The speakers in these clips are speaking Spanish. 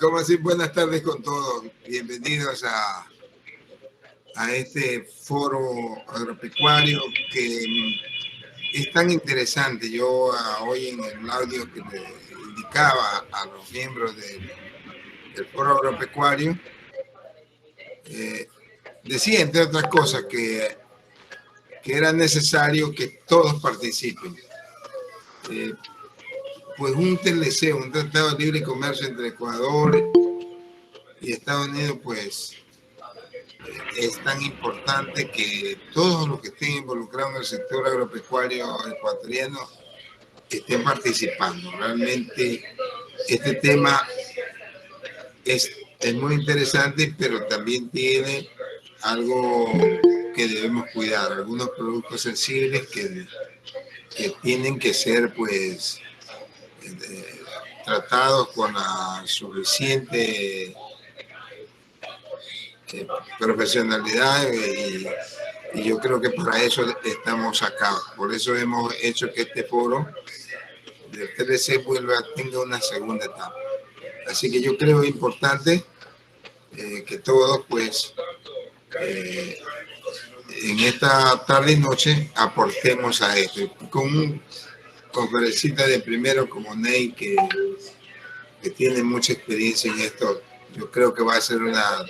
¿Cómo así? Buenas tardes con todos. Bienvenidos a este foro agropecuario que es tan interesante. Yo hoy en el audio que le indicaba a los miembros del foro agropecuario, decía, entre otras cosas, que era necesario que todos participen. Pues un TLC, un Tratado de Libre Comercio entre Ecuador y Estados Unidos, pues es tan importante que todos los que estén involucrados en el sector agropecuario ecuatoriano estén participando. Realmente este tema es muy interesante, pero también tiene algo que debemos cuidar, algunos productos sensibles que tienen que ser pues tratados con la suficiente profesionalidad y yo creo que para eso estamos acá. Por eso hemos hecho que este foro del TLC tenga una segunda etapa. Así que yo creo importante que todos pues en esta tarde y noche aportemos a esto. Con un conferencista de primero como Ney que tiene mucha experiencia en esto, yo creo que va a ser una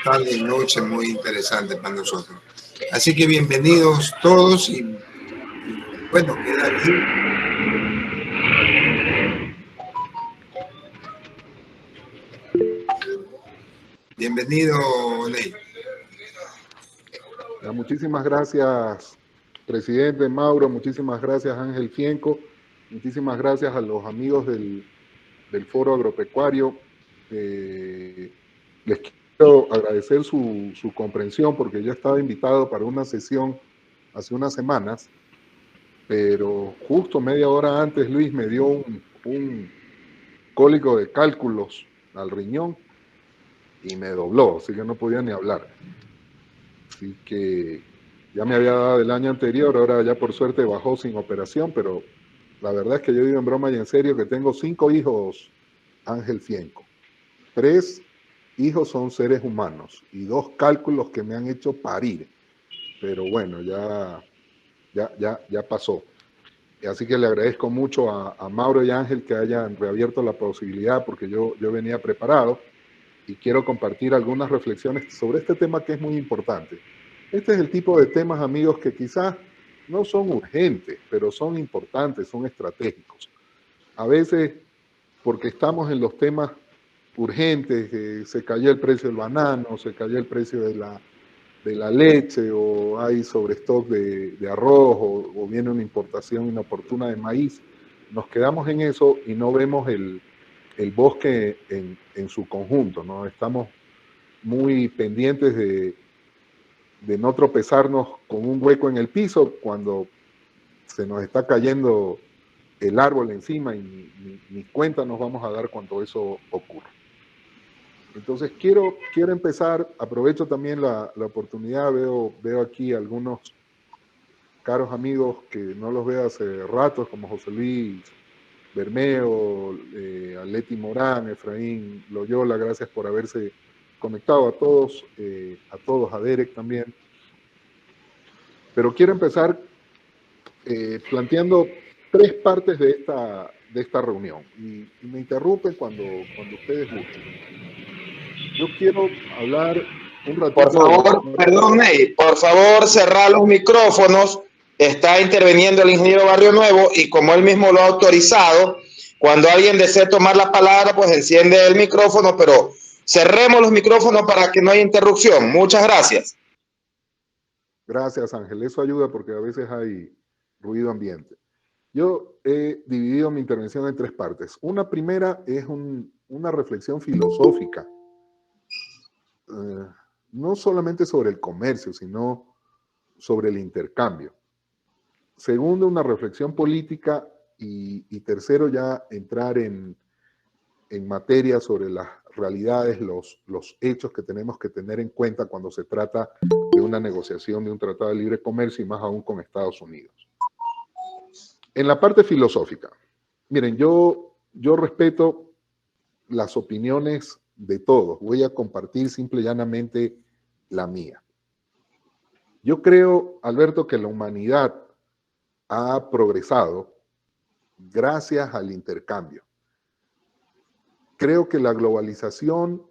tarde y noche muy interesante para nosotros. Así que bienvenidos todos y bueno, queda aquí. Bienvenido, Ney. Muchísimas gracias, presidente Mauro. Muchísimas gracias, Ángel Fienco. Muchísimas gracias a los amigos del Foro Agropecuario. Les quiero agradecer su comprensión porque yo estaba invitado para una sesión hace unas semanas, pero justo media hora antes Luis me dio un cólico de cálculos al riñón y me dobló, así que no podía ni hablar. Así que ya me había dado el año anterior, ahora ya por suerte bajó sin operación, pero la verdad es que yo digo en broma y en serio que tengo 5 hijos, Ángel Fienco. 3 hijos son seres humanos y 2 cálculos que me han hecho parir. Pero bueno, ya pasó. Así que le agradezco mucho a Mauro y Ángel que hayan reabierto la posibilidad porque yo venía preparado y quiero compartir algunas reflexiones sobre este tema que es muy importante. Este es el tipo de temas, amigos, que quizás no son urgentes, pero son importantes, son estratégicos. A veces, porque estamos en los temas urgentes, se cayó el precio del banano, se cayó el precio de la leche, o hay sobrestock de arroz, o viene una importación inoportuna de maíz, nos quedamos en eso y no vemos el bosque en su conjunto, ¿no? Estamos muy pendientes de no tropezarnos con un hueco en el piso cuando se nos está cayendo el árbol encima y ni cuenta nos vamos a dar cuando eso ocurra. Entonces quiero empezar, aprovecho también la oportunidad, veo aquí algunos caros amigos que no los veo hace rato, como José Luis Bermeo, Aleti Morán, Efraín Loyola, gracias por haberse conectado a todos, a Derek también. Pero quiero empezar planteando 3 partes de esta reunión y me interrumpen cuando ustedes gusten. Yo quiero hablar un ratito. Por favor, perdón, Ney, por favor, cerrar los micrófonos. Está interviniendo el ingeniero Barrio Nuevo y como él mismo lo ha autorizado, cuando alguien desee tomar la palabra, pues enciende el micrófono, pero cerremos los micrófonos para que no haya interrupción. Muchas gracias. Gracias, Ángel. Eso ayuda porque a veces hay ruido ambiente. Yo he dividido mi intervención en 3 partes. Una primera es una reflexión filosófica, no solamente sobre el comercio, sino sobre el intercambio. Segundo, una reflexión política y tercero, ya entrar en materia sobre las realidades, los hechos que tenemos que tener en cuenta cuando se trata de una negociación de un tratado de libre comercio y más aún con Estados Unidos. En la parte filosófica, miren, yo respeto las opiniones de todos. Voy a compartir simple y llanamente la mía. Yo creo, Alberto, que la humanidad ha progresado gracias al intercambio. Creo que la globalización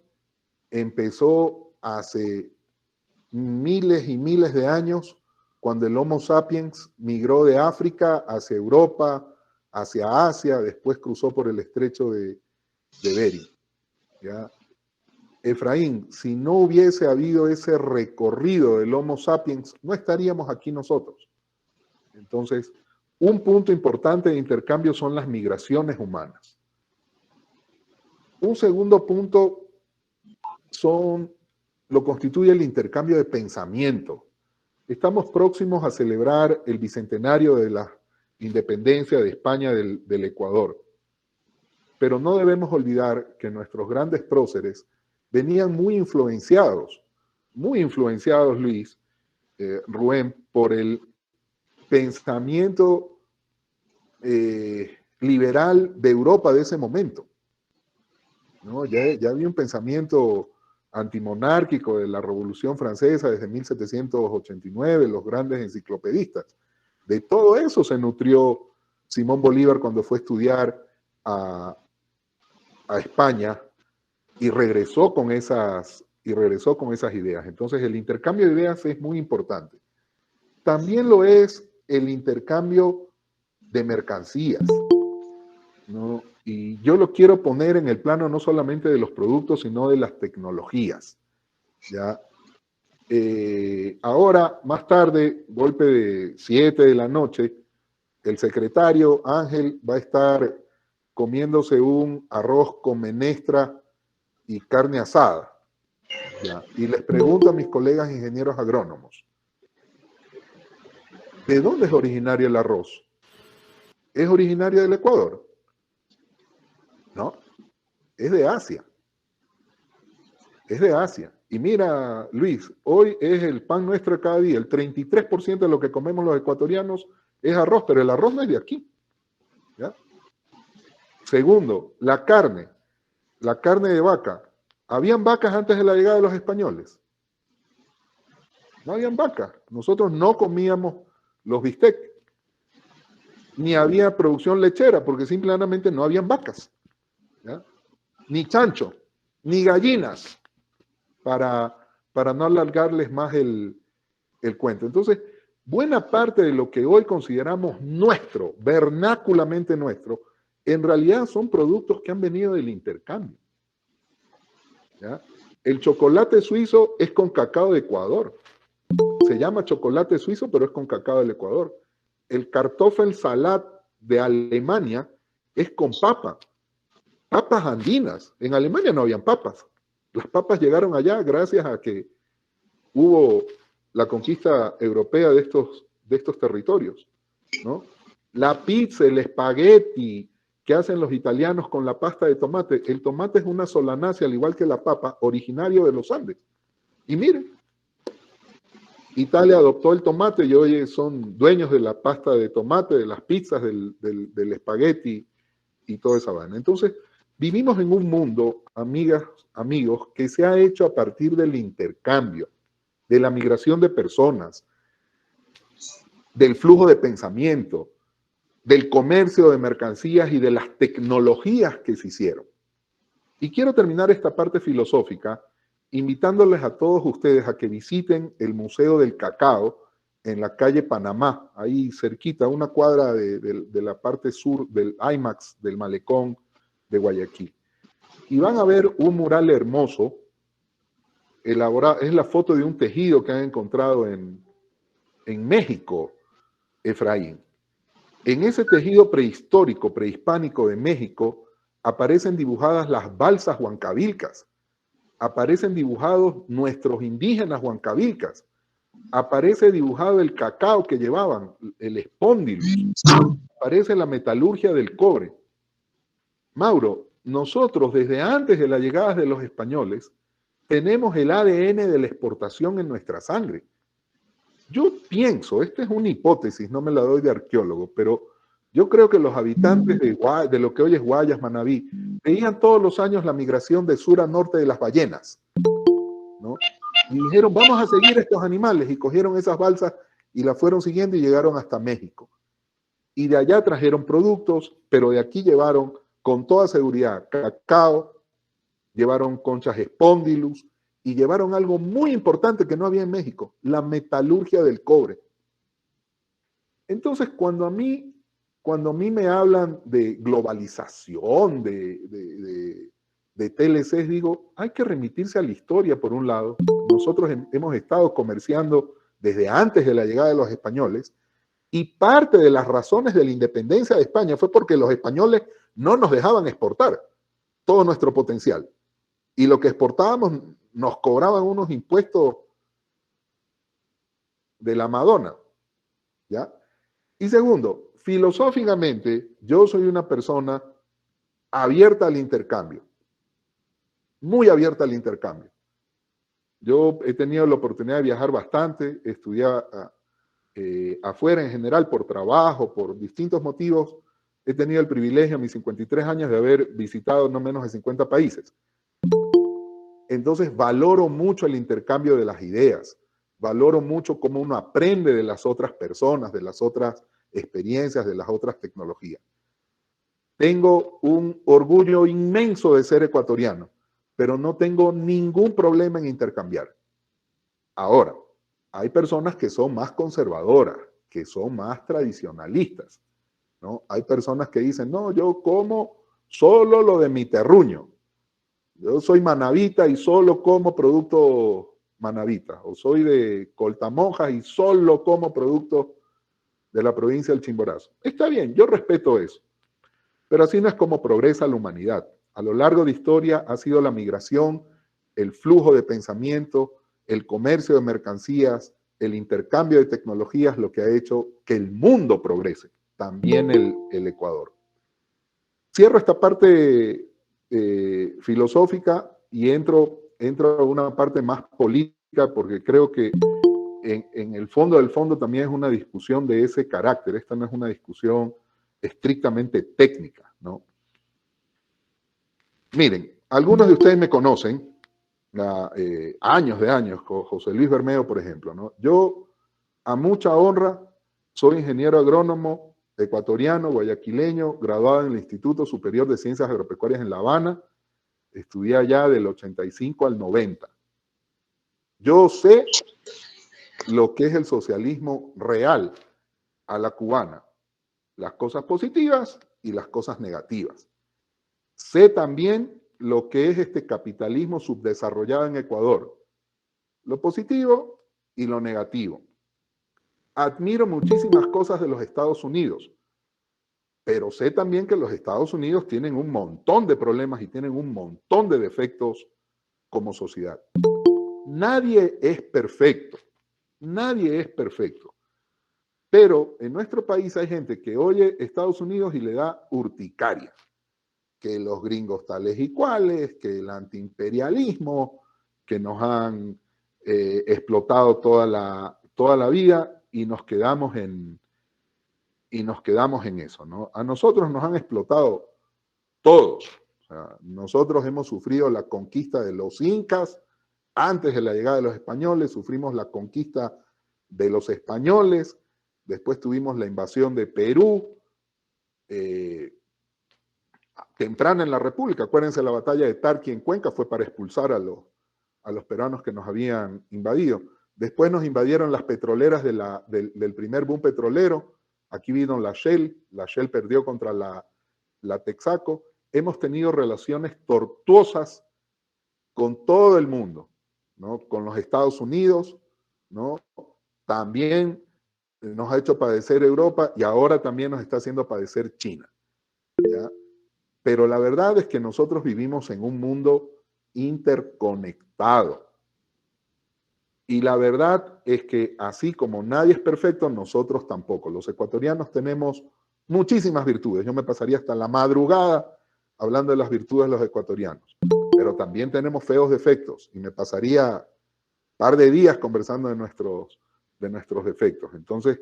empezó hace miles y miles de años, cuando el Homo sapiens migró de África hacia Europa, hacia Asia, después cruzó por el estrecho de Bering. ¿Ya? Efraín, si no hubiese habido ese recorrido del Homo sapiens, no estaríamos aquí nosotros. Entonces, un punto importante de intercambio son las migraciones humanas. Un segundo punto lo constituye el intercambio de pensamiento. Estamos próximos a celebrar el bicentenario de la independencia de España del Ecuador. Pero no debemos olvidar que nuestros grandes próceres venían muy influenciados, Luis, Rubén, por el pensamiento liberal de Europa de ese momento, ¿no? Ya había un pensamiento antimonárquico de la Revolución Francesa desde 1789, los grandes enciclopedistas. De todo eso se nutrió Simón Bolívar cuando fue a estudiar a España y regresó con esas ideas. Entonces el intercambio de ideas es muy importante. También lo es el intercambio de mercancías, ¿no? Y yo lo quiero poner en el plano no solamente de los productos, sino de las tecnologías, ¿ya? Ahora, más tarde, golpe de 7 de la noche, el secretario Ángel va a estar comiéndose un arroz con menestra y carne asada, ¿ya? Y les pregunto a mis colegas ingenieros agrónomos, ¿de dónde es originario el arroz? ¿Es originario del Ecuador? No, es de Asia. Es de Asia. Y mira, Luis, hoy es el pan nuestro de cada día. El 33% de lo que comemos los ecuatorianos es arroz, pero el arroz no es de aquí, ¿ya? Segundo, la carne de vaca. ¿Habían vacas antes de la llegada de los españoles? No habían vacas. Nosotros no comíamos los bistecs. Ni había producción lechera, porque simplemente no habían vacas, ¿ya? Ni chancho, ni gallinas, para no alargarles más el cuento. Entonces, buena parte de lo que hoy consideramos nuestro, vernáculamente nuestro, en realidad son productos que han venido del intercambio, ¿ya? El chocolate suizo es con cacao de Ecuador. Se llama chocolate suizo, pero es con cacao del Ecuador. El Kartoffelsalat de Alemania es con papas andinas. En Alemania no habían papas. Las papas llegaron allá gracias a que hubo la conquista europea de estos territorios, ¿no? La pizza, el espagueti que hacen los italianos con la pasta de tomate. El tomate es una solanácea, al igual que la papa, originario de los Andes. Y miren, Italia adoptó el tomate y hoy son dueños de la pasta de tomate, de las pizzas, del espagueti y toda esa vaina. Entonces, vivimos en un mundo, amigas, amigos, que se ha hecho a partir del intercambio, de la migración de personas, del flujo de pensamiento, del comercio de mercancías y de las tecnologías que se hicieron. Y quiero terminar esta parte filosófica invitándoles a todos ustedes a que visiten el Museo del Cacao en la calle Panamá, ahí cerquita, una cuadra de la parte sur del IMAX, del Malecón de Guayaquil. Y van a ver un mural hermoso, elaborado, es la foto de un tejido que han encontrado en México, Efraín. En ese tejido prehistórico, prehispánico de México, aparecen dibujadas las balsas huancavilcas, aparecen dibujados nuestros indígenas huancavilcas, aparece dibujado el cacao que llevaban, el espóndilo, aparece la metalurgia del cobre. Mauro, nosotros desde antes de la llegada de los españoles tenemos el ADN de la exportación en nuestra sangre. Yo pienso, esta es una hipótesis, no me la doy de arqueólogo, pero Yo creo que los habitantes de lo que hoy es Guayas, Manabí, veían todos los años la migración de sur a norte de las ballenas, ¿no? Y dijeron, vamos a seguir estos animales, y cogieron esas balsas y las fueron siguiendo y llegaron hasta México. Y de allá trajeron productos, pero de aquí llevaron con toda seguridad cacao, llevaron conchas Spondylus y llevaron algo muy importante que no había en México, la metalurgia del cobre. Entonces, cuando a mí me hablan de globalización, de TLCs, digo, hay que remitirse a la historia por un lado. Nosotros hemos estado comerciando desde antes de la llegada de los españoles, y parte de las razones de la independencia de España fue porque los españoles no nos dejaban exportar todo nuestro potencial. Y lo que exportábamos nos cobraban unos impuestos de la Madonna, ¿ya? Y segundo, filosóficamente, yo soy una persona abierta al intercambio, muy abierta al intercambio. Yo he tenido la oportunidad de viajar bastante, estudiar afuera en general por trabajo, por distintos motivos. He tenido el privilegio a mis 53 años de haber visitado no menos de 50 países. Entonces valoro mucho el intercambio de las ideas, valoro mucho cómo uno aprende de las otras personas, de las otras experiencias, de las otras tecnologías. Tengo un orgullo inmenso de ser ecuatoriano, pero no tengo ningún problema en intercambiar. Ahora, hay personas que son más conservadoras, que son más tradicionalistas, ¿no? Hay personas que dicen, no, yo como solo lo de mi terruño. Yo soy manabita y solo como producto manabita. O soy de Coltamonjas y solo como producto de la provincia del Chimborazo. Está bien, yo respeto eso. Pero así no es como progresa la humanidad. A lo largo de historia ha sido la migración, el flujo de pensamiento, el comercio de mercancías, el intercambio de tecnologías, lo que ha hecho que el mundo progrese, también el Ecuador. Cierro esta parte filosófica y entro a una parte más política, porque creo que en el fondo del fondo también es una discusión de ese carácter. Esta no es una discusión estrictamente técnica, ¿no? Miren, algunos de ustedes me conocen, años de años, José Luis Bermeo, por ejemplo, ¿no? Yo, a mucha honra, soy ingeniero agrónomo ecuatoriano, guayaquileño, graduado en el Instituto Superior de Ciencias Agropecuarias en La Habana. Estudié allá del 85 al 90. Yo sé lo que es el socialismo real a la cubana, las cosas positivas y las cosas negativas. Sé también lo que es este capitalismo subdesarrollado en Ecuador, lo positivo y lo negativo. Admiro muchísimas cosas de los Estados Unidos, pero sé también que los Estados Unidos tienen un montón de problemas y tienen un montón de defectos como sociedad. Nadie es perfecto, nadie es perfecto. Pero en nuestro país hay gente que oye Estados Unidos y le da urticaria. Que los gringos tales y cuales, que el antiimperialismo, que nos han explotado toda la vida y nos quedamos en eso, ¿no? A nosotros nos han explotado todos. O sea, nosotros hemos sufrido la conquista de los incas antes de la llegada de los españoles, sufrimos la conquista de los españoles, después tuvimos la invasión de Perú, temprana en la República. Acuérdense, la batalla de Tarqui en Cuenca fue para expulsar a los peruanos que nos habían invadido. Después nos invadieron las petroleras del primer boom petrolero. Aquí vino la Shell perdió contra la Texaco. Hemos tenido relaciones tortuosas con todo el mundo, ¿no? Con los Estados Unidos, ¿no? También nos ha hecho padecer Europa y ahora también nos está haciendo padecer China, ¿ya? Pero la verdad es que nosotros vivimos en un mundo interconectado. Y la verdad es que así como nadie es perfecto, nosotros tampoco. Los ecuatorianos tenemos muchísimas virtudes. Yo me pasaría hasta la madrugada hablando de las virtudes de los ecuatorianos. Pero también tenemos feos defectos y me pasaría un par de días conversando de nuestros defectos. Entonces,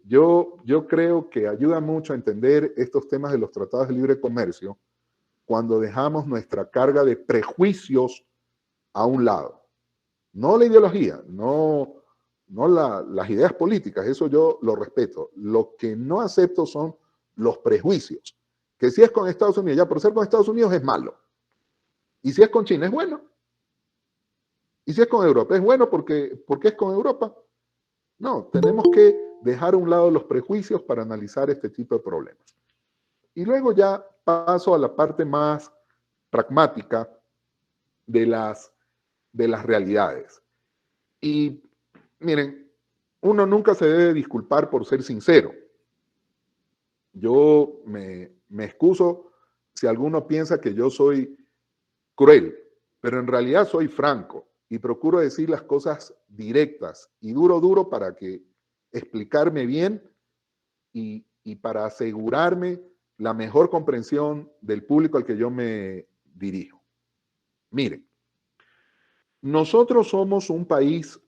Yo creo que ayuda mucho a entender estos temas de los tratados de libre comercio cuando dejamos nuestra carga de prejuicios a un lado. No la ideología, no las ideas políticas, eso yo lo respeto. Lo que no acepto son los prejuicios. Que si es con Estados Unidos, ya por ser con Estados Unidos es malo. Y si es con China, es bueno. Y si es con Europa, es bueno porque es con Europa. No, tenemos que dejar a un lado los prejuicios para analizar este tipo de problemas. Y luego ya paso a la parte más pragmática de las realidades. Y miren, uno nunca se debe disculpar por ser sincero. Yo me excuso si alguno piensa que yo soy cruel, pero en realidad soy franco y procuro decir las cosas directas y duro para que explicarme bien y para asegurarme la mejor comprensión del público al que yo me dirijo. Miren, nosotros somos un país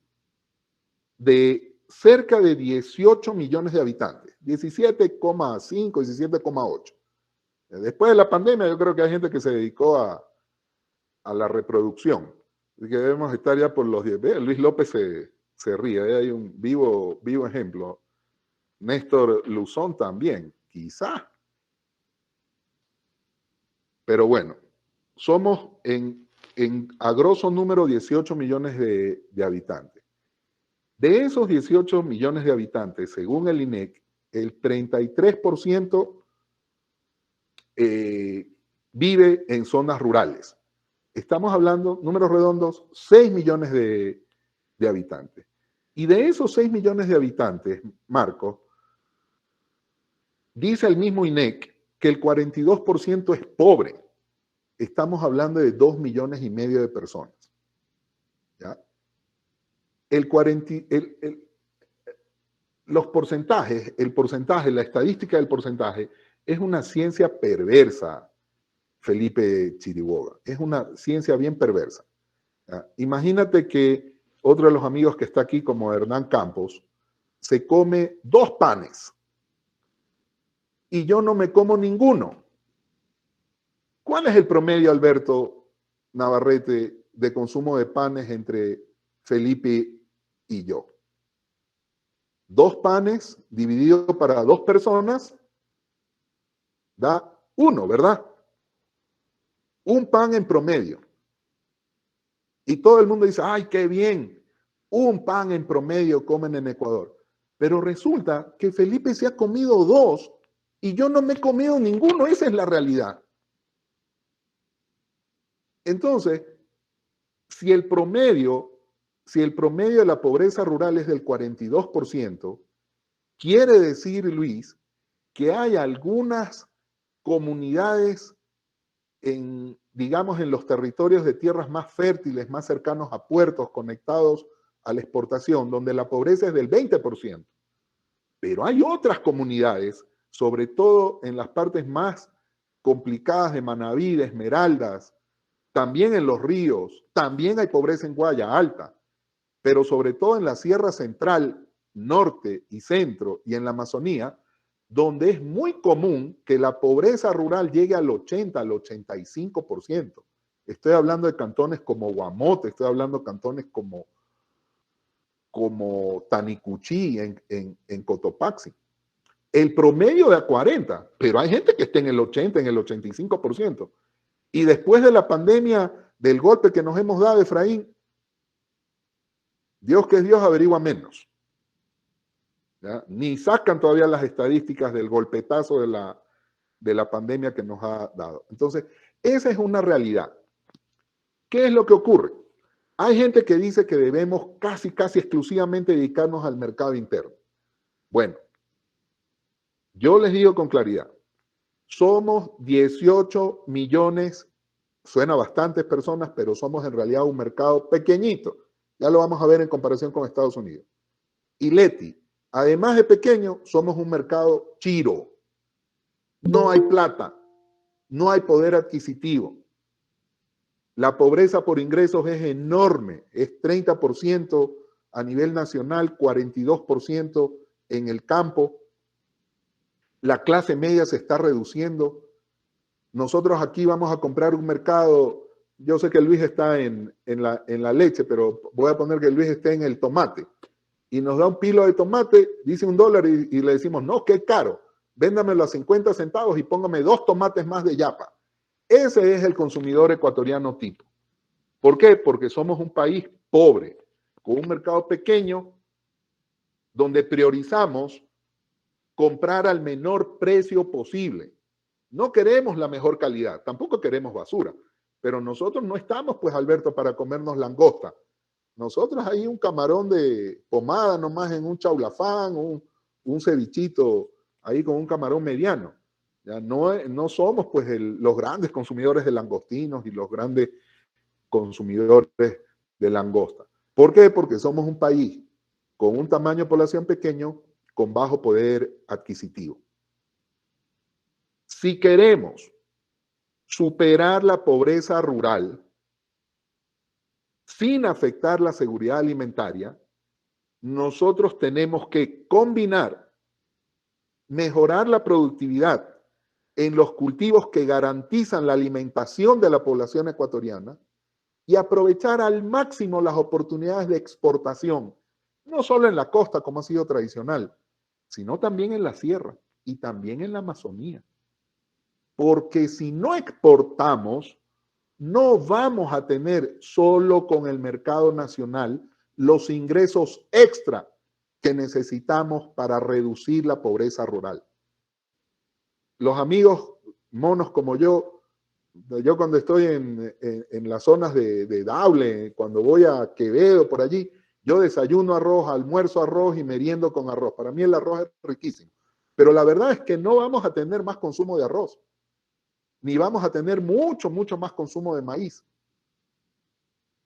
de cerca de 18 millones de habitantes, 17,5, 17,8. Después de la pandemia yo creo que hay gente que se dedicó a la reproducción. Así que debemos estar ya por los 10. Luis López se ríe, hay un vivo ejemplo. Néstor Luzón también, quizá. Pero bueno, somos a grosso número 18 millones de habitantes. De esos 18 millones de habitantes, según el INEC, el 33% vive en zonas rurales. Estamos hablando, números redondos, 6 millones de habitantes. Y de esos 6 millones de habitantes, Marco, dice el mismo INEC que el 42% es pobre. Estamos hablando de 2,5 millones de personas. ¿Ya? Los porcentajes, la estadística del porcentaje es una ciencia perversa, Felipe Chiriboga. Es una ciencia bien perversa. ¿Ya? Imagínate que otro de los amigos que está aquí, como Hernán Campos, se come 2 panes y yo no me como ninguno. ¿Cuál es el promedio, Alberto Navarrete, de consumo de panes entre Felipe y yo? 2 panes dividido para 2 personas da 1, ¿verdad? Un pan en promedio. Y todo el mundo dice, ¡ay, qué bien! Un pan en promedio comen en Ecuador. Pero resulta que Felipe se ha comido 2 y yo no me he comido ninguno. Esa es la realidad. Entonces, si el promedio de la pobreza rural es del 42%, quiere decir, Luis, que hay algunas comunidades digamos, en los territorios de tierras más fértiles, más cercanos a puertos, conectados a la exportación, donde la pobreza es del 20%. Pero hay otras comunidades, sobre todo en las partes más complicadas de Manabí, de Esmeraldas, también en los ríos, también hay pobreza en Guaya Alta, pero sobre todo en la Sierra Central, Norte y Centro y en la Amazonía, donde es muy común que la pobreza rural llegue al 80, al 85%. Estoy hablando de cantones como Guamote, estoy hablando de cantones como Tanicuchí en Cotopaxi. El promedio de a 40, pero hay gente que está en el 80, en el 85%. Y después de la pandemia, del golpe que nos hemos dado, Efraín, Dios que es Dios averigua menos. ¿Ya? Ni sacan todavía las estadísticas del golpetazo de la pandemia que nos ha dado. Entonces, esa es una realidad. ¿Qué es lo que ocurre? Hay gente que dice que debemos casi exclusivamente dedicarnos al mercado interno. Bueno, yo les digo con claridad, somos 18 millones, suena bastantes personas, pero somos en realidad un mercado pequeñito. Ya lo vamos a ver en comparación con Estados Unidos. Y Leti, además de pequeño, somos un mercado chiro. No hay plata, no hay poder adquisitivo. La pobreza por ingresos es enorme, es 30% a nivel nacional, 42% en el campo, la clase media se está reduciendo. Nosotros aquí vamos a comprar un mercado, yo sé que Luis está en la leche, pero voy a poner que Luis esté en el tomate, y nos da un kilo de tomate, dice $1, y le decimos, no, qué caro, véndamelo a 50 centavos y póngame 2 tomates más de yapa. Ese es el consumidor ecuatoriano tipo. ¿Por qué? Porque somos un país pobre, con un mercado pequeño, donde priorizamos comprar al menor precio posible. No queremos la mejor calidad, tampoco queremos basura, pero nosotros no estamos, pues, Alberto, para comernos langosta. Nosotros hay un camarón de pomada nomás en un chaulafán, un cevichito ahí con un camarón mediano. Ya no somos, pues, los grandes consumidores de langostinos y los grandes consumidores de langosta. ¿Por qué? Porque somos un país con un tamaño de población pequeño, con bajo poder adquisitivo. Si queremos superar la pobreza rural sin afectar la seguridad alimentaria, nosotros tenemos que combinar, mejorar la productividad en los cultivos que garantizan la alimentación de la población ecuatoriana y aprovechar al máximo las oportunidades de exportación, no solo en la costa como ha sido tradicional, sino también en la sierra y también en la Amazonía. Porque si no exportamos, no vamos a tener solo con el mercado nacional los ingresos extra que necesitamos para reducir la pobreza rural. Los amigos monos como yo cuando estoy en las zonas de Daule, cuando voy a Quevedo, por allí, yo desayuno arroz, almuerzo arroz y meriendo con arroz. Para mí el arroz es riquísimo. Pero la verdad es que no vamos a tener más consumo de arroz, ni vamos a tener mucho más consumo de maíz.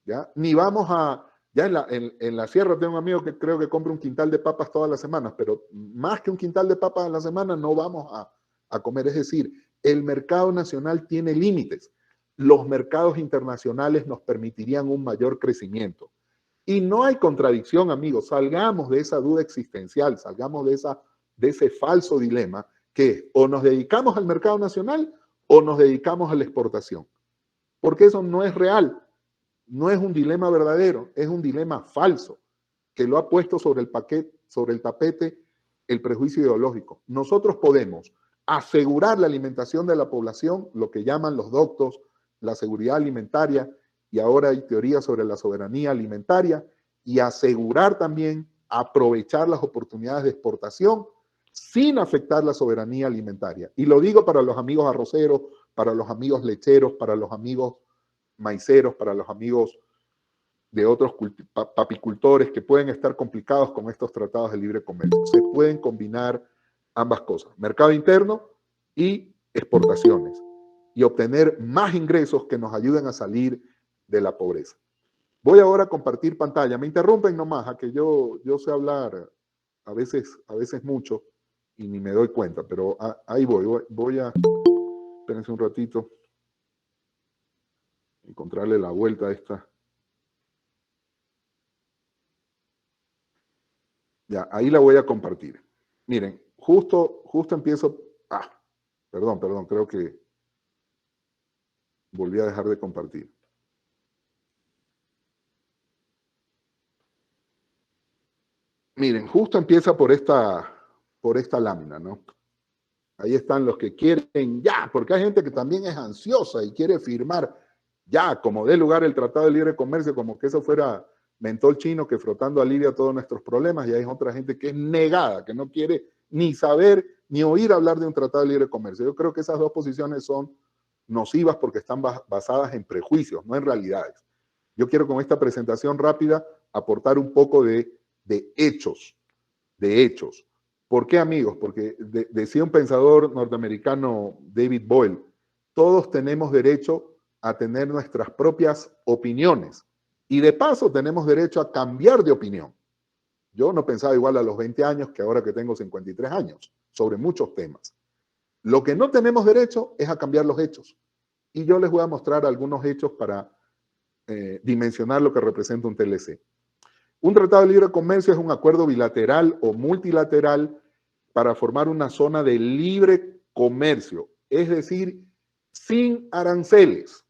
¿Ya? Ni vamos a... Ya en la sierra tengo un amigo que creo que compra un quintal de papas todas las semanas, pero más que un quintal de papas a la semana no vamos a comer. Es decir, el mercado nacional tiene límites. Los mercados internacionales nos permitirían un mayor crecimiento. Y no hay contradicción, amigos. Salgamos de esa duda existencial, salgamos de ese falso dilema que o nos dedicamos al mercado nacional o nos dedicamos a la exportación. Porque eso no es real. No es un dilema verdadero, es un dilema falso que lo ha puesto sobre el tapete el prejuicio ideológico. Nosotros podemos asegurar la alimentación de la población, lo que llaman los doctos, la seguridad alimentaria, y ahora hay teorías sobre la soberanía alimentaria, y asegurar también aprovechar las oportunidades de exportación sin afectar la soberanía alimentaria. Y lo digo para los amigos arroceros, para los amigos lecheros, para los amigos maiceros, para los amigos de otros papicultores que pueden estar complicados con estos tratados de libre comercio. Se pueden combinar ambas cosas, mercado interno y exportaciones, y obtener más ingresos que nos ayuden a salir de la pobreza. Voy ahora a compartir pantalla. Me interrumpen nomás, a que yo sé hablar a veces mucho y ni me doy cuenta, pero ahí voy a... Espérense un ratito. Encontrarle la vuelta a esta. Ya, ahí la voy a compartir. Miren, justo empiezo... Perdón, creo que volví a dejar de compartir. Miren, justo empieza por esta lámina, ¿no? Ahí están los que quieren ya, porque hay gente que también es ansiosa y quiere firmar ya, como dé lugar el Tratado de Libre Comercio, como que eso fuera mentol chino que frotando alivia todos nuestros problemas, y hay otra gente que es negada, que no quiere ni saber ni oír hablar de un Tratado de Libre Comercio. Yo creo que esas dos posiciones son nocivas porque están basadas en prejuicios, no en realidades. Yo quiero con esta presentación rápida aportar un poco de hechos. ¿Por qué, amigos? Porque decía un pensador norteamericano, David Boyle, todos tenemos derecho a tener nuestras propias opiniones y de paso tenemos derecho a cambiar de opinión. Yo no pensaba igual a los 20 años que ahora que tengo 53 años sobre muchos temas. Lo que no tenemos derecho es a cambiar los hechos. Y yo les voy a mostrar algunos hechos para dimensionar lo que representa un TLC. Un tratado de libre comercio es un acuerdo bilateral o multilateral para formar una zona de libre comercio, es decir, sin aranceles.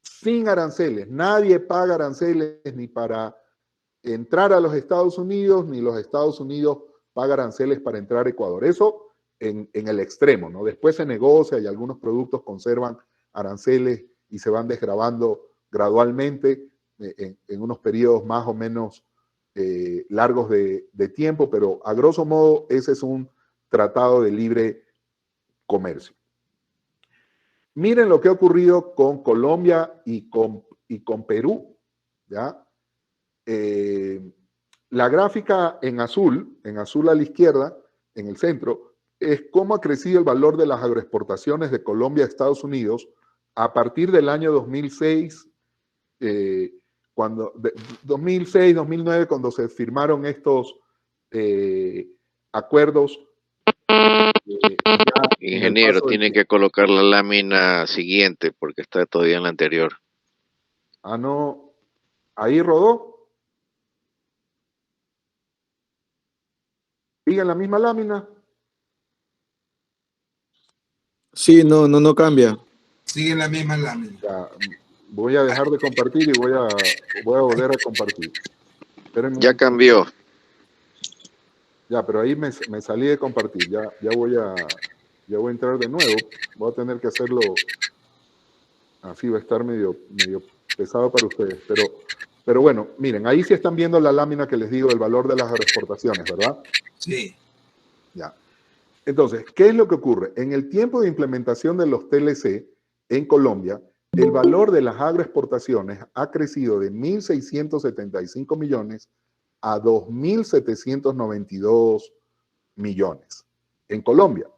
Sin aranceles. Nadie paga aranceles ni para entrar a los Estados Unidos, ni los Estados Unidos pagan aranceles para entrar a Ecuador. Eso en el extremo, ¿no? Después se negocia y algunos productos conservan aranceles y se van desgravando gradualmente en unos periodos más o menos largos de tiempo, pero a grosso modo ese es un tratado de libre comercio. Miren lo que ha ocurrido con Colombia y con Perú, ¿ya? La gráfica en azul a la izquierda, en el centro, es cómo ha crecido el valor de las agroexportaciones de Colombia a Estados Unidos a partir del año 2006, 2009, cuando se firmaron estos acuerdos. Ingeniero, tiene que colocar la lámina siguiente porque está todavía en la anterior. Ah, no. Ahí rodó. ¿Sigue en la misma lámina? Sí, no cambia. Sigue en la misma lámina. Ya, voy a dejar de compartir y voy a volver a compartir. Ya cambió. Ya, pero ahí me salí de compartir. Ya voy a entrar de nuevo. Voy a tener que hacerlo. Así va a estar medio pesado para ustedes. Pero bueno, miren, ahí sí están viendo la lámina que les digo del valor de las agroexportaciones, ¿verdad? Sí. Ya. Entonces, ¿qué es lo que ocurre? En el tiempo de implementación de los TLC en Colombia, el valor de las agroexportaciones ha crecido de 1.675 millones a 2.792 millones en Colombia.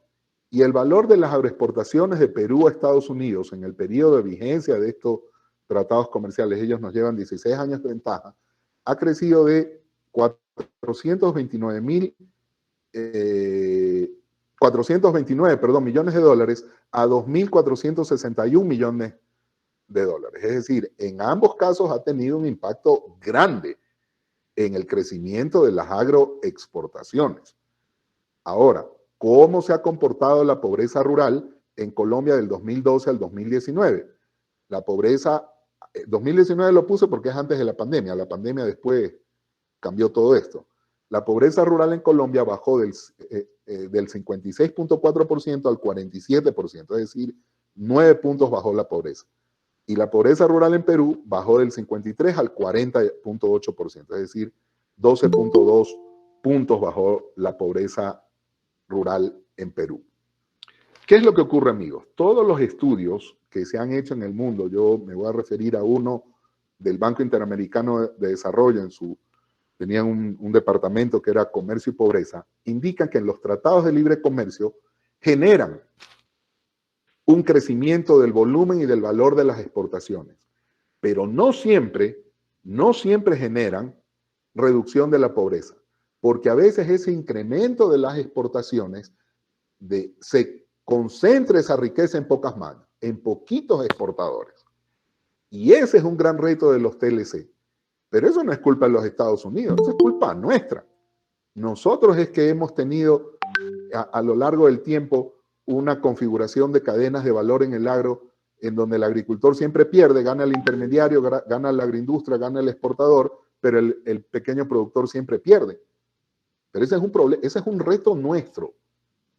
Y el valor de las agroexportaciones de Perú a Estados Unidos en el periodo de vigencia de estos tratados comerciales, ellos nos llevan 16 años de ventaja, ha crecido de 429 millones de dólares a 2.461 millones de dólares. Es decir, en ambos casos ha tenido un impacto grande en el crecimiento de las agroexportaciones. Ahora, ¿cómo se ha comportado la pobreza rural en Colombia del 2012 al 2019? La pobreza, 2019 lo puse porque es antes de la pandemia después cambió todo esto. La pobreza rural en Colombia bajó del 56.4% al 47%, es decir, 9 puntos bajó la pobreza. Y la pobreza rural en Perú bajó del 53 al 40.8%, es decir, 12.2 puntos bajó la pobreza rural en Perú. ¿Qué es lo que ocurre, amigos? Todos los estudios que se han hecho en el mundo, yo me voy a referir a uno del Banco Interamericano de Desarrollo, tenían un departamento que era Comercio y Pobreza, indican que en los tratados de libre comercio generan un crecimiento del volumen y del valor de las exportaciones, pero no siempre generan reducción de la pobreza, porque a veces ese incremento de las exportaciones se concentra esa riqueza en pocas manos, en poquitos exportadores. Y ese es un gran reto de los TLC. Pero eso no es culpa de los Estados Unidos, eso es culpa nuestra. Nosotros es que hemos tenido a lo largo del tiempo una configuración de cadenas de valor en el agro en donde el agricultor siempre pierde, gana el intermediario, gana la agroindustria, gana el exportador, pero el pequeño productor siempre pierde. Pero ese es un problema, ese es un reto nuestro,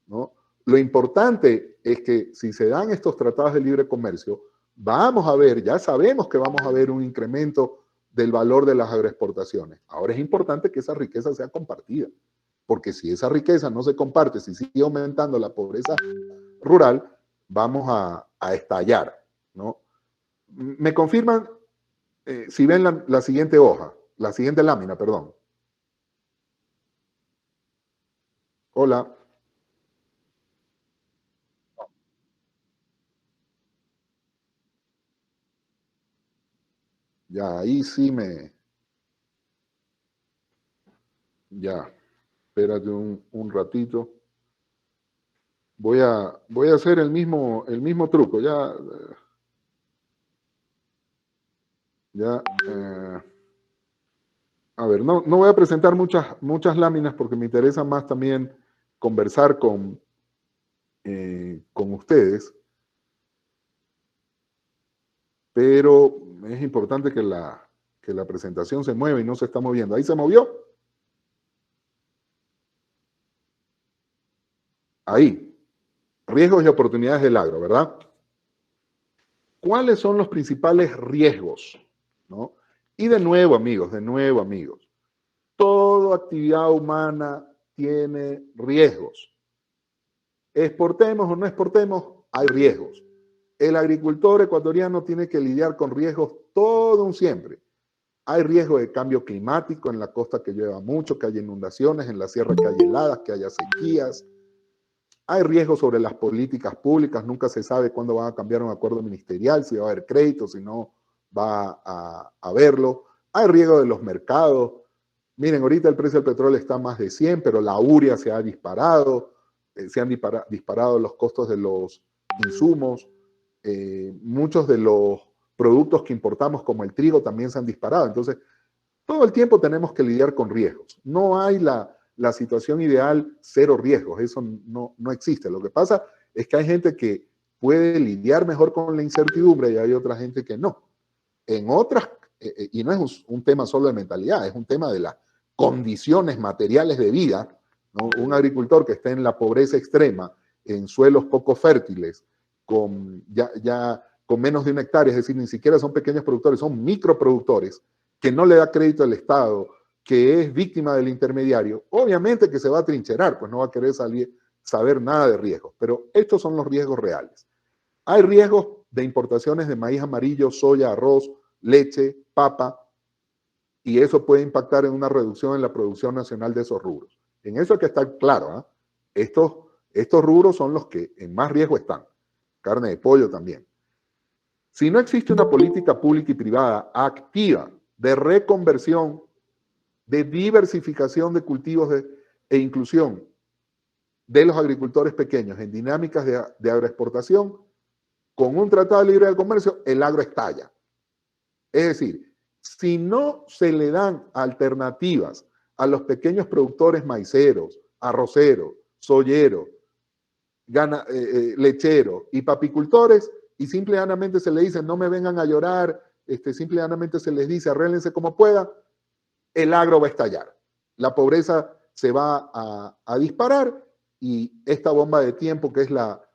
¿no? Lo importante es que si se dan estos tratados de libre comercio, vamos a ver, ya sabemos que vamos a ver un incremento del valor de las agroexportaciones. Ahora es importante que esa riqueza sea compartida, porque si esa riqueza no se comparte, si sigue aumentando la pobreza rural, vamos a estallar, ¿no? Me confirman si ven la siguiente hoja, la siguiente lámina, perdón. Hola. Ya, ahí sí ya, espérate un ratito. Voy a hacer el mismo truco, ya. A ver, no voy a presentar muchas láminas porque me interesa más también conversar con ustedes, pero es importante que la presentación se mueva y no se está moviendo. ¿Ahí se movió? Ahí. Riesgos y oportunidades del agro, ¿verdad? ¿Cuáles son los principales riesgos? ¿No? Y de nuevo, amigos, toda actividad humana tiene riesgos. Exportemos o no exportemos, hay riesgos. El agricultor ecuatoriano tiene que lidiar con riesgos todo un siempre. Hay riesgo de cambio climático en la costa, que llueva mucho, que haya inundaciones, en la sierra que haya heladas, que haya sequías. Hay riesgos sobre las políticas públicas, nunca se sabe cuándo van a cambiar un acuerdo ministerial, si va a haber crédito, si no va a haberlo. Hay riesgo de los mercados. Miren, ahorita el precio del petróleo está más de 100, pero la urea se ha disparado, se han disparado los costos de los insumos. Muchos de los productos que importamos, como el trigo, también se han disparado. Entonces, todo el tiempo tenemos que lidiar con riesgos. No hay la situación ideal, cero riesgos. Eso no existe. Lo que pasa es que hay gente que puede lidiar mejor con la incertidumbre y hay otra gente que no. En otras, y no es un tema solo de mentalidad, es un tema de las condiciones materiales de vida, ¿no? Un agricultor que esté en la pobreza extrema, en suelos poco fértiles, con menos de 1 hectárea, es decir, ni siquiera son pequeños productores, son microproductores, que no le da crédito al Estado, que es víctima del intermediario, obviamente que se va a trincherar, pues no va a querer saber nada de riesgos, pero estos son los riesgos reales. Hay riesgos de importaciones de maíz amarillo, soya, arroz, leche, papa, y eso puede impactar en una reducción en la producción nacional de esos rubros. En eso hay que estar claro, ¿eh? Estos rubros son los que en más riesgo están. Carne de pollo también. Si no existe una política pública y privada activa de reconversión, de diversificación de cultivos e inclusión de los agricultores pequeños en dinámicas de agroexportación, con un tratado libre de comercio, el agro estalla. Es decir, si no se le dan alternativas a los pequeños productores maiceros, arroceros, soyeros, lecheros y papicultores, y simple y llanamente se le dice no me vengan a llorar, simple y llanamente se les dice arréglense como puedan, el agro va a estallar. La pobreza se va a disparar y esta bomba de tiempo, que es la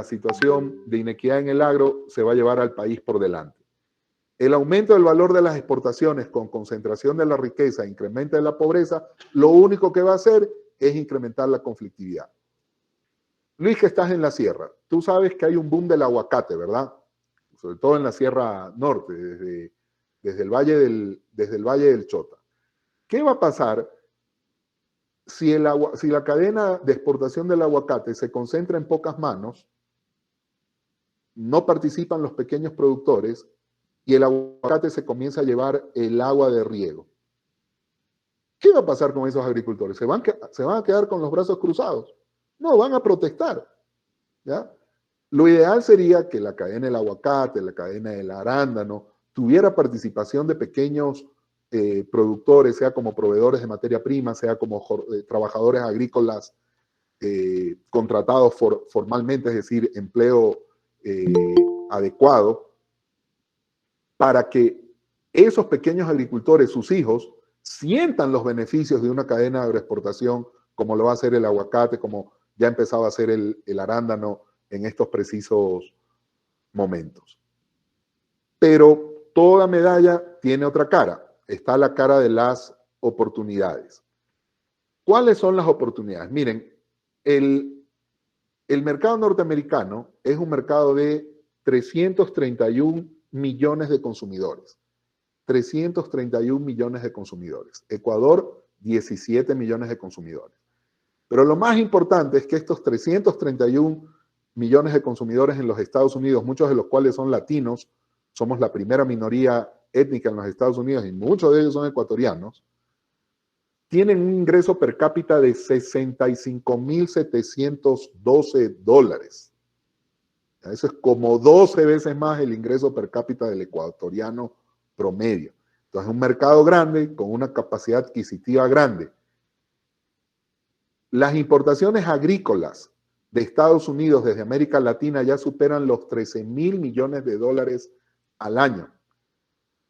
situación de inequidad en el agro, se va a llevar al país por delante. El aumento del valor de las exportaciones con concentración de la riqueza, incremento de la pobreza, lo único que va a hacer es incrementar la conflictividad. Luis, que estás en la sierra, tú sabes que hay un boom del aguacate, ¿verdad? Sobre todo en la Sierra Norte, desde el Valle del Chota. ¿Qué va a pasar si la cadena de exportación del aguacate se concentra en pocas manos, no participan los pequeños productores y el aguacate se comienza a llevar el agua de riego? ¿Qué va a pasar con esos agricultores? ¿Se van a quedar con los brazos cruzados? No, van a protestar, ¿ya? Lo ideal sería que la cadena del aguacate, la cadena del arándano, tuviera participación de pequeños productores, sea como proveedores de materia prima, sea como trabajadores agrícolas contratados formalmente, es decir, empleo adecuado, para que esos pequeños agricultores, sus hijos, sientan los beneficios de una cadena de agroexportación, como lo va a hacer el aguacate, como ya empezaba a hacer el arándano en estos precisos momentos. Pero toda medalla tiene otra cara. Está la cara de las oportunidades. ¿Cuáles son las oportunidades? Miren, el mercado norteamericano es un mercado de 331 millones de consumidores. 331 millones de consumidores. Ecuador, 17 millones de consumidores. Pero lo más importante es que estos 331 millones de consumidores en los Estados Unidos, muchos de los cuales son latinos, somos la primera minoría étnica en los Estados Unidos y muchos de ellos son ecuatorianos, tienen un ingreso per cápita de $65,712. Eso es como 12 veces más el ingreso per cápita del ecuatoriano promedio. Entonces, un mercado grande con una capacidad adquisitiva grande. Las importaciones agrícolas de Estados Unidos desde América Latina ya superan los 13.000 millones de dólares al año.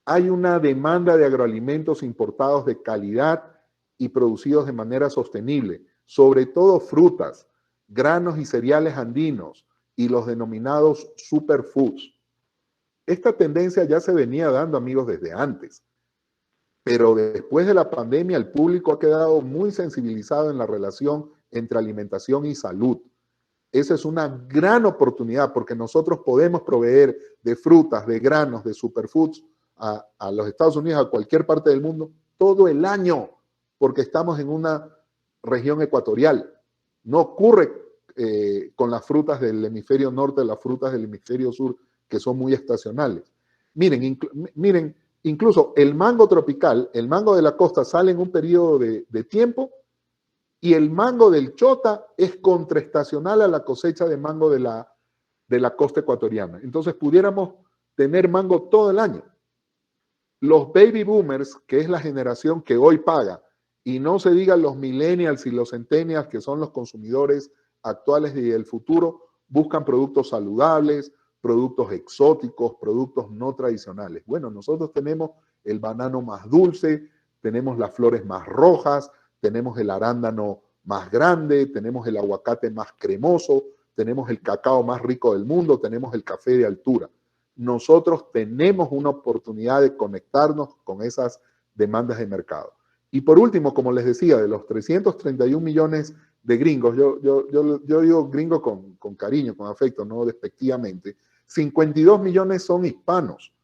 Hay una demanda de agroalimentos importados de calidad y producidos de manera sostenible, sobre todo frutas, granos y cereales andinos y los denominados superfoods. Esta tendencia ya se venía dando, amigos, desde antes, pero después de la pandemia el público ha quedado muy sensibilizado en la relación entre alimentación y salud. Esa es una gran oportunidad porque nosotros podemos proveer de frutas, de granos, de superfoods a los Estados Unidos, a cualquier parte del mundo, todo el año, porque estamos en una región ecuatorial. No ocurre con las frutas del hemisferio norte, las frutas del hemisferio sur, que son muy estacionales. Miren, incluso el mango tropical, el mango de la costa sale en un periodo de tiempo y el mango del Chota es contraestacional a la cosecha de mango de la costa ecuatoriana. Entonces pudiéramos tener mango todo el año. Los baby boomers, que es la generación que hoy paga, y no se digan los millennials y los centennials, que son los consumidores actuales y del futuro, buscan productos saludables, productos exóticos, productos no tradicionales. Bueno, nosotros tenemos el banano más dulce, tenemos las flores más rojas, tenemos el arándano más grande, tenemos el aguacate más cremoso, tenemos el cacao más rico del mundo, tenemos el café de altura. Nosotros tenemos una oportunidad de conectarnos con esas demandas de mercado. Y por último, como les decía, de los 331 millones de gringos, yo digo gringo con cariño, con afecto, no despectivamente, 52 millones son hispanos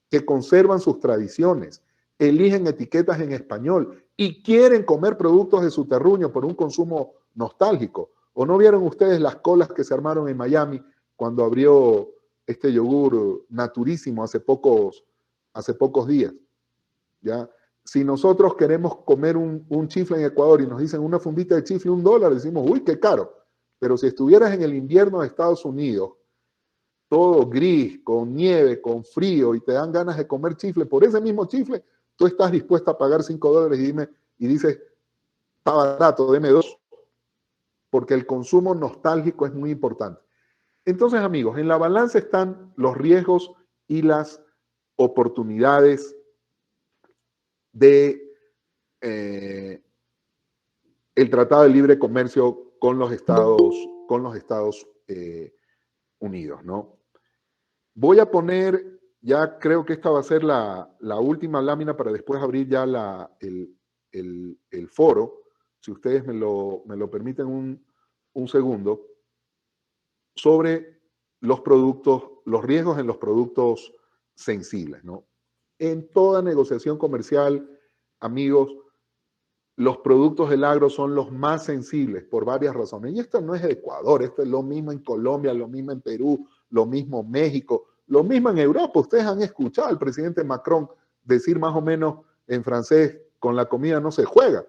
que conservan sus tradiciones, eligen etiquetas en español y quieren comer productos de su terruño por un consumo nostálgico. ¿O no vieron ustedes las colas que se armaron en Miami cuando abrió este yogur naturísimo hace pocos días? ¿Ya? Si nosotros queremos comer un chifle en Ecuador y nos dicen una fundita de chifle $1, decimos, uy, qué caro. Pero si estuvieras en el invierno de Estados Unidos, todo gris, con nieve, con frío, y te dan ganas de comer chifle, por ese mismo chifle, tú estás dispuesto a pagar $5 y dices, está barato, deme 2, porque el consumo nostálgico es muy importante. Entonces, amigos, en la balanza están los riesgos y las oportunidades de el Tratado de Libre Comercio con los Estados Unidos, ¿no? Voy a poner, ya creo que esta va a ser la última lámina para después abrir ya el foro, si ustedes me lo permiten un segundo, sobre los productos, los riesgos en los productos sensibles, ¿no? En toda negociación comercial, amigos, los productos del agro son los más sensibles por varias razones. Y esto no es de Ecuador, esto es lo mismo en Colombia, lo mismo en Perú, lo mismo en México, lo mismo en Europa. Ustedes han escuchado al presidente Macron decir más o menos en francés, con la comida no se juega.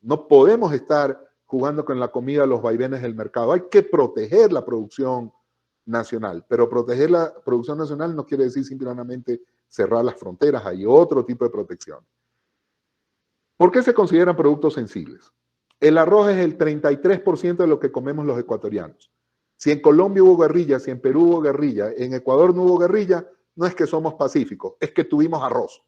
No podemos estar jugando con la comida los vaivenes del mercado. Hay que proteger la producción nacional, pero proteger la producción nacional no quiere decir simplemente cerrar las fronteras, hay otro tipo de protección. ¿Por qué se consideran productos sensibles? El arroz es el 33% de lo que comemos los ecuatorianos. Si en Colombia hubo guerrilla, si en Perú hubo guerrilla, en Ecuador no hubo guerrilla, no es que somos pacíficos, es que tuvimos arroz.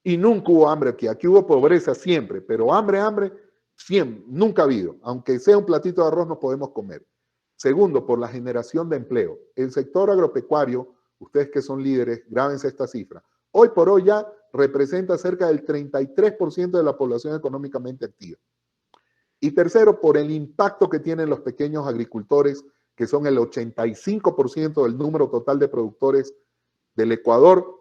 Y nunca hubo hambre aquí. Aquí hubo pobreza siempre, pero hambre, siempre, nunca ha habido. Aunque sea un platito de arroz, no podemos comer. Segundo, por la generación de empleo. El sector agropecuario, ustedes que son líderes, grábense esta cifra. Hoy por hoy ya representa cerca del 33% de la población económicamente activa. Y tercero, por el impacto que tienen los pequeños agricultores, que son el 85% del número total de productores del Ecuador,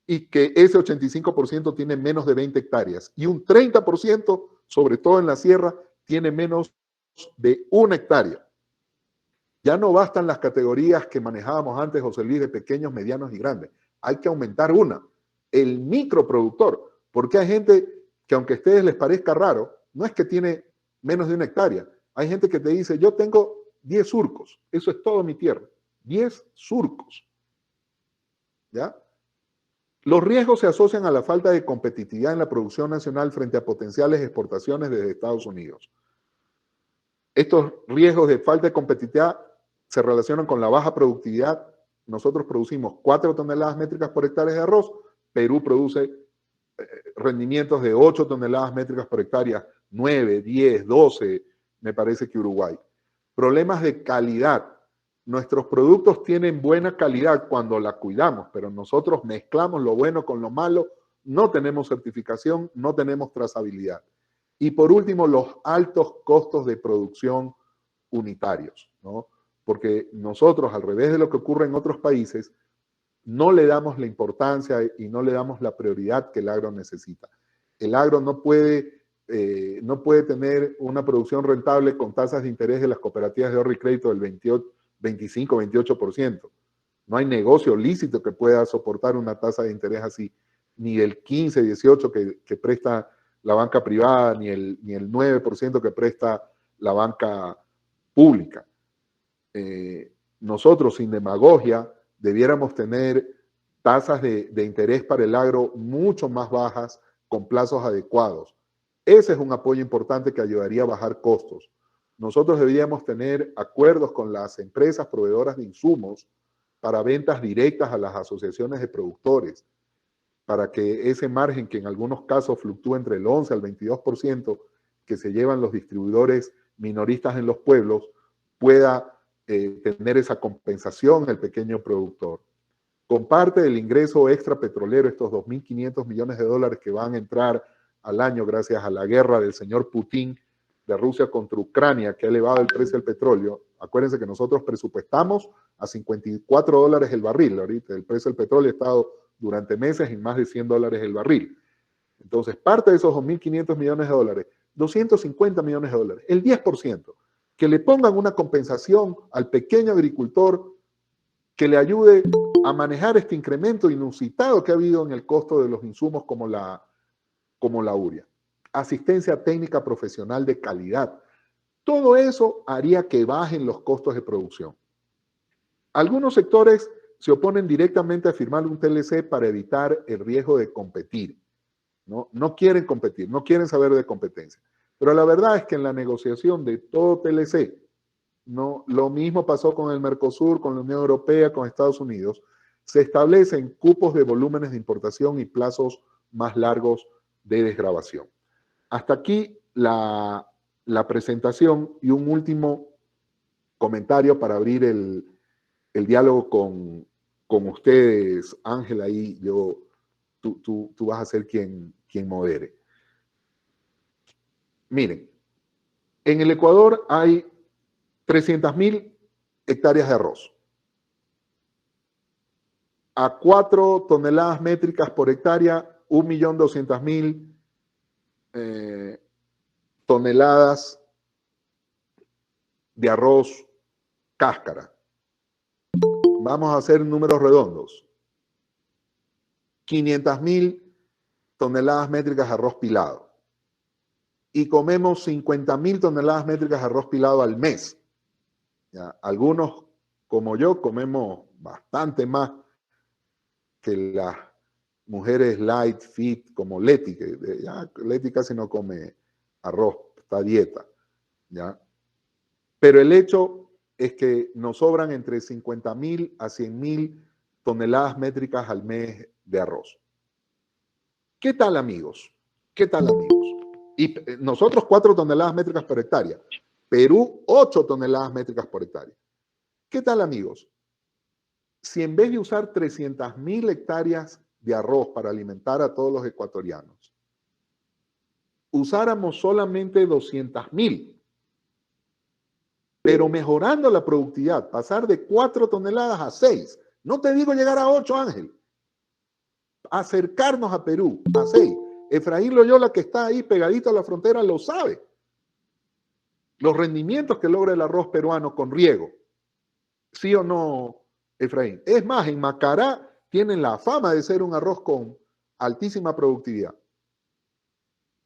y que ese 85% tiene menos de 20 hectáreas. Y un 30%, sobre todo en la sierra, tiene menos de 1 hectárea. Ya no bastan las categorías que manejábamos antes, José Luis, de pequeños, medianos y grandes. Hay que aumentar una, el microproductor, porque hay gente que, aunque a ustedes les parezca raro, no es que tiene menos de 1 hectárea. Hay gente que te dice, yo tengo 10 surcos, eso es todo mi tierra, 10 surcos. ¿Ya? Los riesgos se asocian a la falta de competitividad en la producción nacional frente a potenciales exportaciones desde Estados Unidos. Estos riesgos de falta de competitividad se relacionan con la baja productividad. Nosotros producimos 4 toneladas métricas por hectárea de arroz, Perú produce rendimientos de 8 toneladas métricas por hectárea, 9, 10, 12, me parece que Uruguay. Problemas de calidad. Nuestros productos tienen buena calidad cuando la cuidamos, pero nosotros mezclamos lo bueno con lo malo, no tenemos certificación, no tenemos trazabilidad. Y por último, los altos costos de producción unitarios, ¿no? Porque nosotros, al revés de lo que ocurre en otros países, no le damos la importancia y no le damos la prioridad que el agro necesita. El agro no puede tener una producción rentable con tasas de interés de las cooperativas de ahorro y crédito del 25, 28%. No hay negocio lícito que pueda soportar una tasa de interés así, ni del 15, 18 que presta la banca privada, ni el 9% que presta la banca pública. Nosotros, sin demagogia, debiéramos tener tasas de interés para el agro mucho más bajas, con plazos adecuados. Ese es un apoyo importante que ayudaría a bajar costos. Nosotros deberíamos tener acuerdos con las empresas proveedoras de insumos para ventas directas a las asociaciones de productores, para que ese margen, que en algunos casos fluctúa entre el 11 al 22% que se llevan los distribuidores minoristas en los pueblos, pueda tener esa compensación el pequeño productor. Con parte del ingreso extra petrolero, estos 2.500 millones de dólares que van a entrar al año gracias a la guerra del señor Putin de Rusia contra Ucrania, que ha elevado el precio del petróleo. Acuérdense que nosotros presupuestamos a $54 el barril. Ahorita el precio del petróleo ha estado durante meses en más de $100 el barril. Entonces, parte de esos 2.500 millones de dólares, 250 millones de dólares, el 10%, que le pongan una compensación al pequeño agricultor que le ayude a manejar este incremento inusitado que ha habido en el costo de los insumos como la urea. Asistencia técnica profesional de calidad. Todo eso haría que bajen los costos de producción. Algunos sectores se oponen directamente a firmar un TLC para evitar el riesgo de competir. No quieren competir, no quieren saber de competencia. Pero la verdad es que en la negociación de todo TLC, lo mismo pasó con el Mercosur, con la Unión Europea, con Estados Unidos, se establecen cupos de volúmenes de importación y plazos más largos de desgravación. Hasta aquí la presentación, y un último comentario para abrir el diálogo con ustedes. Ángel, ahí tú vas a ser quien modere. Miren, en el Ecuador hay 300.000 hectáreas de arroz. A 4 toneladas métricas por hectárea, 1.200.000 toneladas de arroz cáscara. Vamos a hacer números redondos. 500.000 toneladas métricas de arroz pilado. Y comemos 50.000 toneladas métricas de arroz pilado al mes. ¿Ya? Algunos, como yo, comemos bastante más que las mujeres light, fit, como Leti, que Leti casi no come arroz, está a dieta. ¿Ya? Pero el hecho es que nos sobran entre 50.000 a 100.000 toneladas métricas al mes de arroz. ¿Qué tal, amigos? ¿Qué tal, amigos? Y nosotros 4 toneladas métricas por hectárea. Perú, 8 toneladas métricas por hectárea. ¿Qué tal, amigos? Si en vez de usar 300.000 hectáreas de arroz para alimentar a todos los ecuatorianos, usáramos solamente 200.000, pero mejorando la productividad, pasar de 4 toneladas a 6, no te digo llegar a 8, Ángel, acercarnos a Perú, a 6. Efraín Loyola, que está ahí pegadito a la frontera, lo sabe. Los rendimientos que logra el arroz peruano con riego. ¿Sí o no, Efraín? Es más, en Macará tienen la fama de ser un arroz con altísima productividad.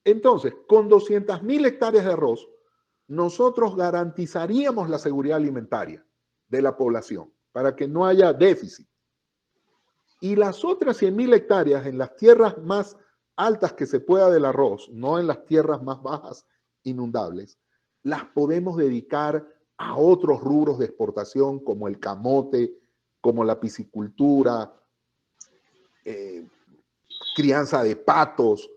Entonces, con 200.000 hectáreas de arroz, nosotros garantizaríamos la seguridad alimentaria de la población para que no haya déficit. Y las otras 100.000 hectáreas en las tierras más altas que se pueda del arroz, no en las tierras más bajas inundables, las podemos dedicar a otros rubros de exportación como el camote, como la piscicultura, crianza de patos,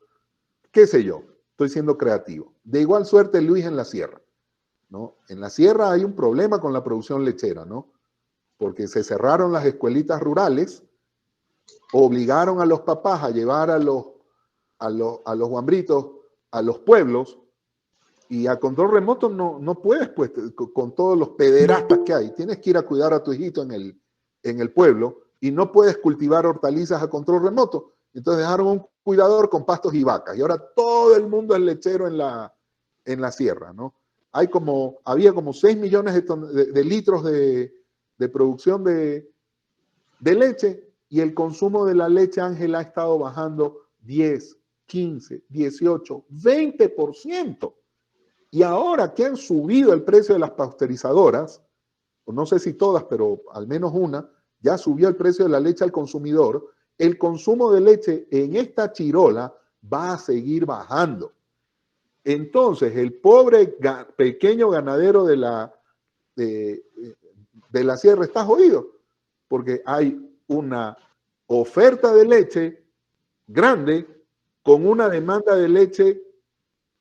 qué sé yo, estoy siendo creativo. De igual suerte, Luis, en la sierra, ¿no? En la sierra hay un problema con la producción lechera, ¿no? Porque se cerraron las escuelitas rurales, obligaron a los papás a llevar a los guambritos a los pueblos, y a control remoto no puedes, pues, con todos los pederastas que hay. Tienes que ir a cuidar a tu hijito en el pueblo y no puedes cultivar hortalizas a control remoto. Entonces dejaron un cuidador con pastos y vacas y ahora todo el mundo es lechero en la sierra, ¿no? Había como 6 millones de litros de producción de leche, y el consumo de la leche, Ángel, ha estado bajando 10, 15, 18, 20%. Y ahora que han subido el precio de las pasteurizadoras, no sé si todas, pero al menos una, ya subió el precio de la leche al consumidor, el consumo de leche en esta chirola va a seguir bajando. Entonces, el pobre pequeño ganadero de la sierra está jodido, porque hay una oferta de leche grande con una demanda de leche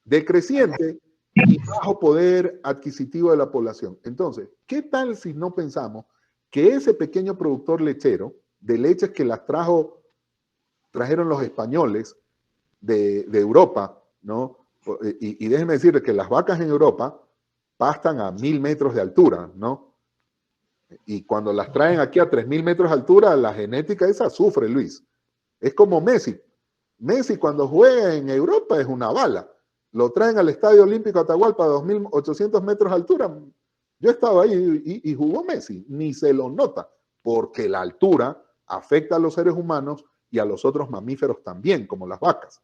decreciente y bajo poder adquisitivo de la población. Entonces, ¿qué tal si no pensamos que ese pequeño productor lechero de leches que las trajeron los españoles de Europa, ¿no? Y déjenme decirles que las vacas en Europa pastan a 1.000 metros de altura, ¿no? Y cuando las traen aquí a 3.000 metros de altura, la genética esa sufre, Luis. Es como Messi. Messi cuando juega en Europa es una bala. Lo traen al Estadio Olímpico Atahualpa a 2.800 metros de altura. Yo estaba ahí y jugó Messi. Ni se lo nota, porque la altura afecta a los seres humanos y a los otros mamíferos también, como las vacas.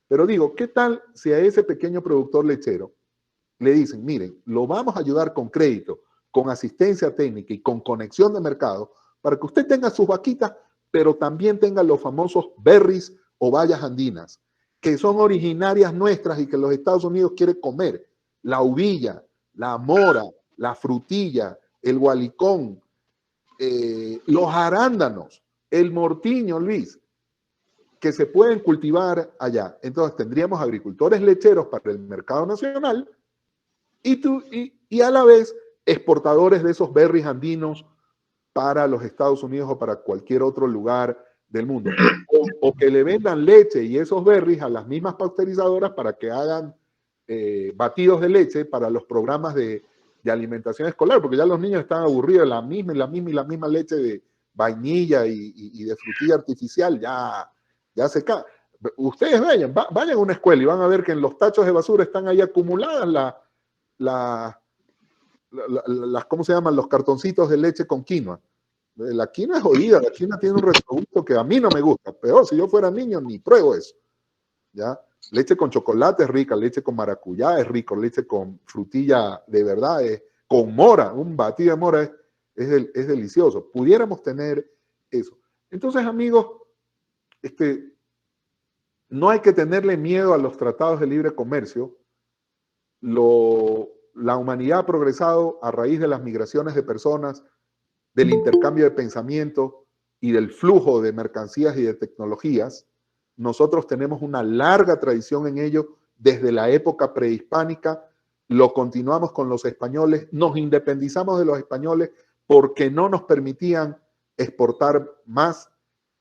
Pero digo, ¿qué tal si a ese pequeño productor lechero le dicen, miren, lo vamos a ayudar con crédito, con asistencia técnica y con conexión de mercado para que usted tenga sus vaquitas, pero también tenga los famosos berries o bayas andinas, que son originarias nuestras y que los Estados Unidos quieren comer? La uvilla, la mora, la frutilla, el gualicón, los arándanos, el mortiño, Luis, que se pueden cultivar allá. Entonces tendríamos agricultores lecheros para el mercado nacional y a la vez exportadores de esos berries andinos para los Estados Unidos o para cualquier otro lugar del mundo. O que le vendan leche y esos berries a las mismas pasteurizadoras para que hagan batidos de leche para los programas de alimentación escolar, porque ya los niños están aburridos de la misma leche de vainilla y de frutilla artificial, ya se cae. Ustedes vayan a una escuela y van a ver que en los tachos de basura están ahí acumuladas ¿cómo se llaman? Los cartoncitos de leche con quinoa. La quinoa es jodida, la quinoa tiene un retrogusto que a mí no me gusta. Peor, si yo fuera niño, ni pruebo eso. ¿Ya? Leche con chocolate es rica, leche con maracuyá es rico, leche con frutilla de verdad, con mora, un batido de mora es delicioso. Pudiéramos tener eso. Entonces, amigos, no hay que tenerle miedo a los tratados de libre comercio. La humanidad ha progresado a raíz de las migraciones de personas, del intercambio de pensamiento y del flujo de mercancías y de tecnologías. Nosotros tenemos una larga tradición en ello desde la época prehispánica, lo continuamos con los españoles, nos independizamos de los españoles porque no nos permitían exportar más,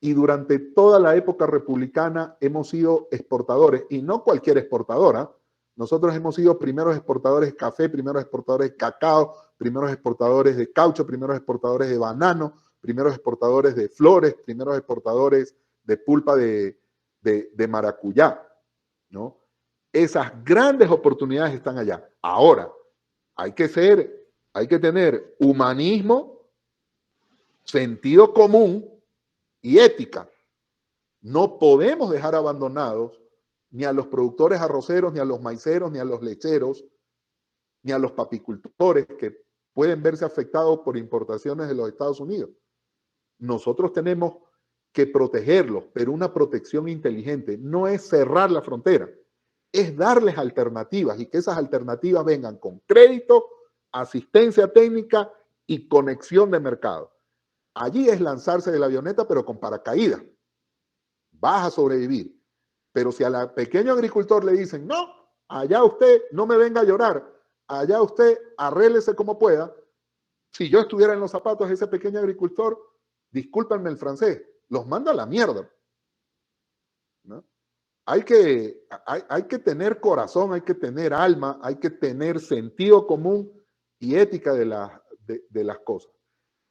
y durante toda la época republicana hemos sido exportadores, y no cualquier exportadora. Nosotros hemos sido primeros exportadores de café, primeros exportadores de cacao, primeros exportadores de caucho, primeros exportadores de banano, primeros exportadores de flores, primeros exportadores de pulpa de maracuyá, ¿no? Esas grandes oportunidades están allá. Ahora, hay que tener humanismo, sentido común y ética. No podemos dejar abandonados ni a los productores arroceros, ni a los maiceros, ni a los lecheros, ni a los papicultores que pueden verse afectados por importaciones de los Estados Unidos. Nosotros tenemos que protegerlos, pero una protección inteligente. No es cerrar la frontera, es darles alternativas y que esas alternativas vengan con crédito, asistencia técnica y conexión de mercado. Allí es lanzarse de la avioneta, pero con paracaídas. Vas a sobrevivir. Pero si al pequeño agricultor le dicen, no, allá usted no me venga a llorar, allá usted arréglese como pueda, si yo estuviera en los zapatos de ese pequeño agricultor, discúlpenme el francés, los manda a la mierda, ¿no? Hay que tener corazón, hay que tener alma, hay que tener sentido común y ética de las cosas.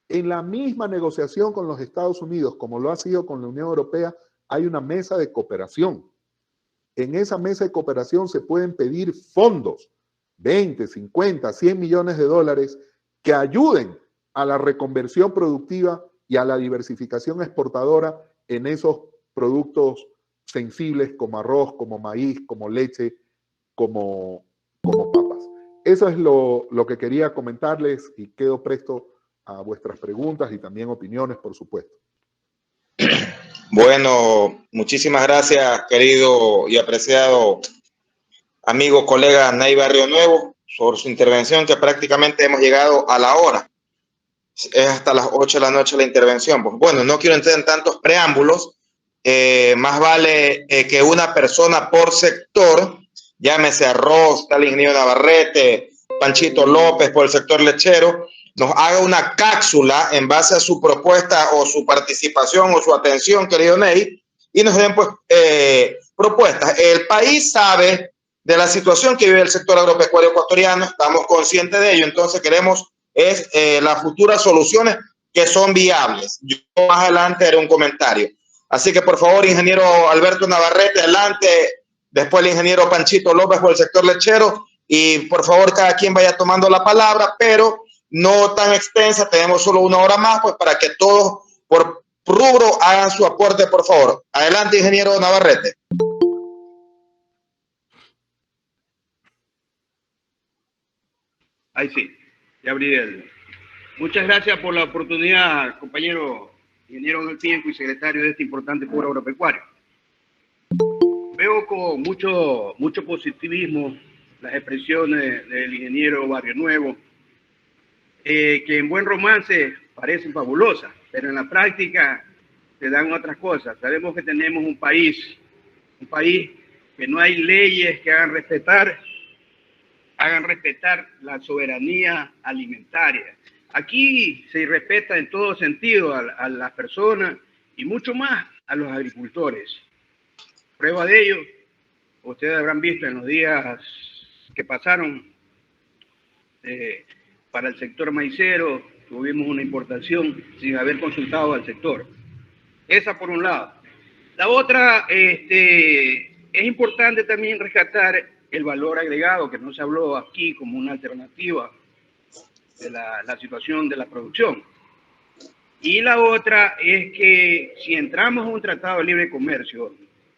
En la misma negociación con los Estados Unidos, como lo ha sido con la Unión Europea, hay una mesa de cooperación. En esa mesa de cooperación se pueden pedir fondos, 20, 50, 100 millones de dólares, que ayuden a la reconversión productiva y a la diversificación exportadora en esos productos sensibles como arroz, como maíz, como leche, como papas. Eso es lo que quería comentarles y quedo presto a vuestras preguntas y también opiniones, por supuesto. Bueno, muchísimas gracias, querido y apreciado amigo, colega Ney Barrio Nuevo, por su intervención, que prácticamente hemos llegado a la hora. Es hasta las 8 de la noche la intervención. Pues bueno, no quiero entrar en tantos preámbulos. Más vale que una persona por sector, llámese Arroz, tal ingeniero Navarrete, Panchito López por el sector lechero, nos haga una cápsula en base a su propuesta o su participación o su atención, querido Ney, y nos den pues propuestas. El país sabe de la situación que vive el sector agropecuario ecuatoriano, estamos conscientes de ello, entonces queremos las futuras soluciones que son viables. Yo más adelante haré un comentario. Así que por favor, ingeniero Alberto Navarrete, adelante, después el ingeniero Panchito López por el sector lechero, y por favor cada quien vaya tomando la palabra, pero no tan extensa, tenemos solo una hora más, pues para que todos por rubro hagan su aporte, por favor. Adelante, ingeniero Navarrete. Ahí sí, ya abrí el... Muchas gracias por la oportunidad, compañero ingeniero Ángel Fienco y secretario de este importante foro agropecuario. Veo con mucho positivismo las expresiones del ingeniero Barrio Nuevo, que en buen romance parecen fabulosas, pero en la práctica se dan otras cosas. Sabemos que tenemos un país que no hay leyes que hagan respetar la soberanía alimentaria. Aquí se respeta en todo sentido a las personas y mucho más a los agricultores. Prueba de ello, ustedes habrán visto en los días que pasaron para el sector maicero, tuvimos una importación sin haber consultado al sector. Esa por un lado. La otra, es importante también rescatar el valor agregado, que no se habló aquí como una alternativa de la situación de la producción. Y la otra es que si entramos a un tratado de libre comercio,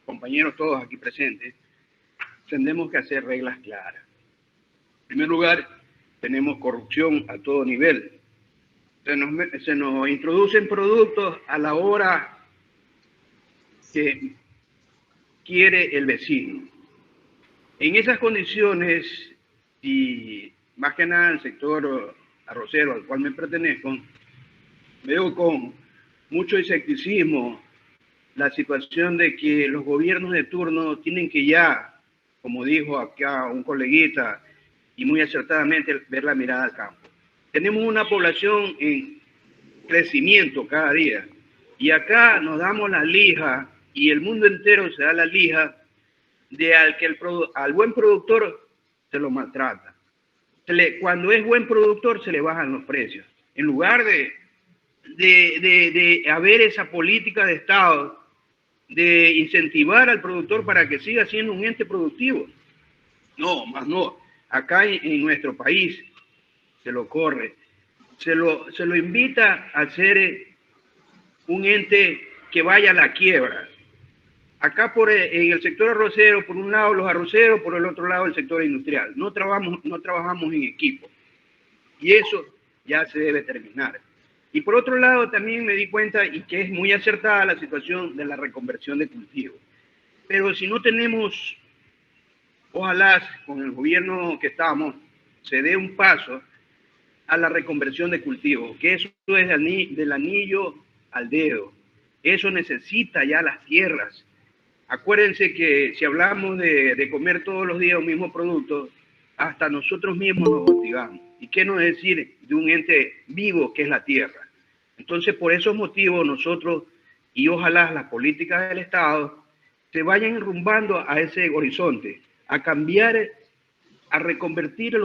compañeros todos aquí presentes, tendremos que hacer reglas claras. En primer lugar, tenemos corrupción a todo nivel. Se nos introducen productos a la hora que quiere el vecino. En esas condiciones, y más que nada el sector arrocero al cual me pertenezco, veo con mucho escepticismo la situación de que los gobiernos de turno tienen que ya, como dijo acá un coleguita, y muy acertadamente, ver la mirada al campo. Tenemos una población en crecimiento cada día, y acá nos damos la lija, y el mundo entero se da la lija, de al buen productor se lo maltrata. Cuando es buen productor se le bajan los precios. En lugar de haber esa política de Estado de incentivar al productor para que siga siendo un ente productivo. No, más no. Acá en nuestro país se lo corre. Se lo invita a ser un ente que vaya a la quiebra. Acá en el sector arrocero, por un lado los arroceros, por el otro lado el sector industrial. No trabajamos en equipo. Y eso ya se debe terminar. Y por otro lado, también me di cuenta y que es muy acertada la situación de la reconversión de cultivos. Pero si no tenemos, ojalá con el gobierno que estamos, se dé un paso a la reconversión de cultivos, que eso es del anillo al dedo. Eso necesita ya las tierras. Acuérdense que si hablamos de comer todos los días un mismo producto, hasta nosotros mismos nos hostigamos. ¿Y qué nos decir de un ente vivo que es la tierra? Entonces, por esos motivos, nosotros, y ojalá las políticas del Estado, se vayan enrumbando a ese horizonte, a cambiar, a reconvertir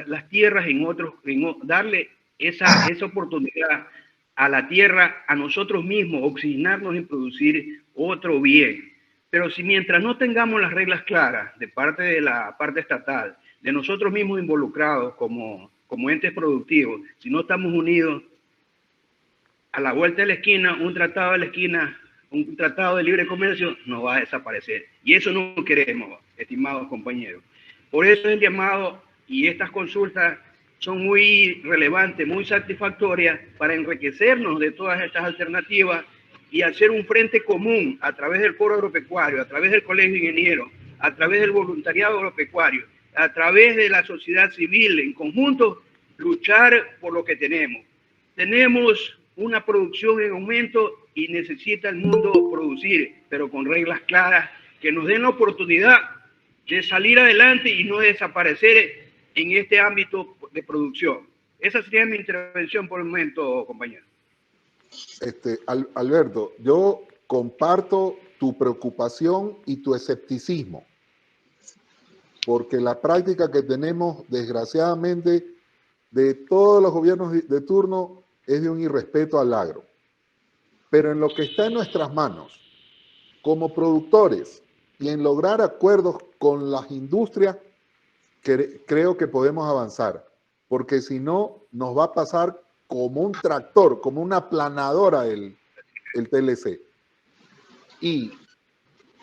las tierras en otros, darle esa oportunidad a la tierra, a nosotros mismos, oxigenarnos y producir otro bien. Pero si mientras no tengamos las reglas claras de parte de la parte estatal, de nosotros mismos involucrados como entes productivos, si no estamos unidos, a la vuelta de la esquina, un tratado de la esquina, un tratado de libre comercio, nos va a desaparecer. Y eso no queremos, estimados compañeros. Por eso el llamado y estas consultas son muy relevantes, muy satisfactorias para enriquecernos de todas estas alternativas y hacer un frente común a través del Foro Agropecuario, a través del Colegio de Ingenieros, a través del voluntariado agropecuario, a través de la sociedad civil, en conjunto, luchar por lo que tenemos. Tenemos una producción en aumento y necesita el mundo producir, pero con reglas claras que nos den la oportunidad de salir adelante y no desaparecer en este ámbito de producción. Esa sería mi intervención por el momento, compañero. Alberto, yo comparto tu preocupación y tu escepticismo, porque la práctica que tenemos, desgraciadamente, de todos los gobiernos de turno es de un irrespeto al agro. Pero en lo que está en nuestras manos, como productores, y en lograr acuerdos con las industrias, creo que podemos avanzar, porque si no, nos va a pasar como un tractor, como una aplanadora el TLC. Y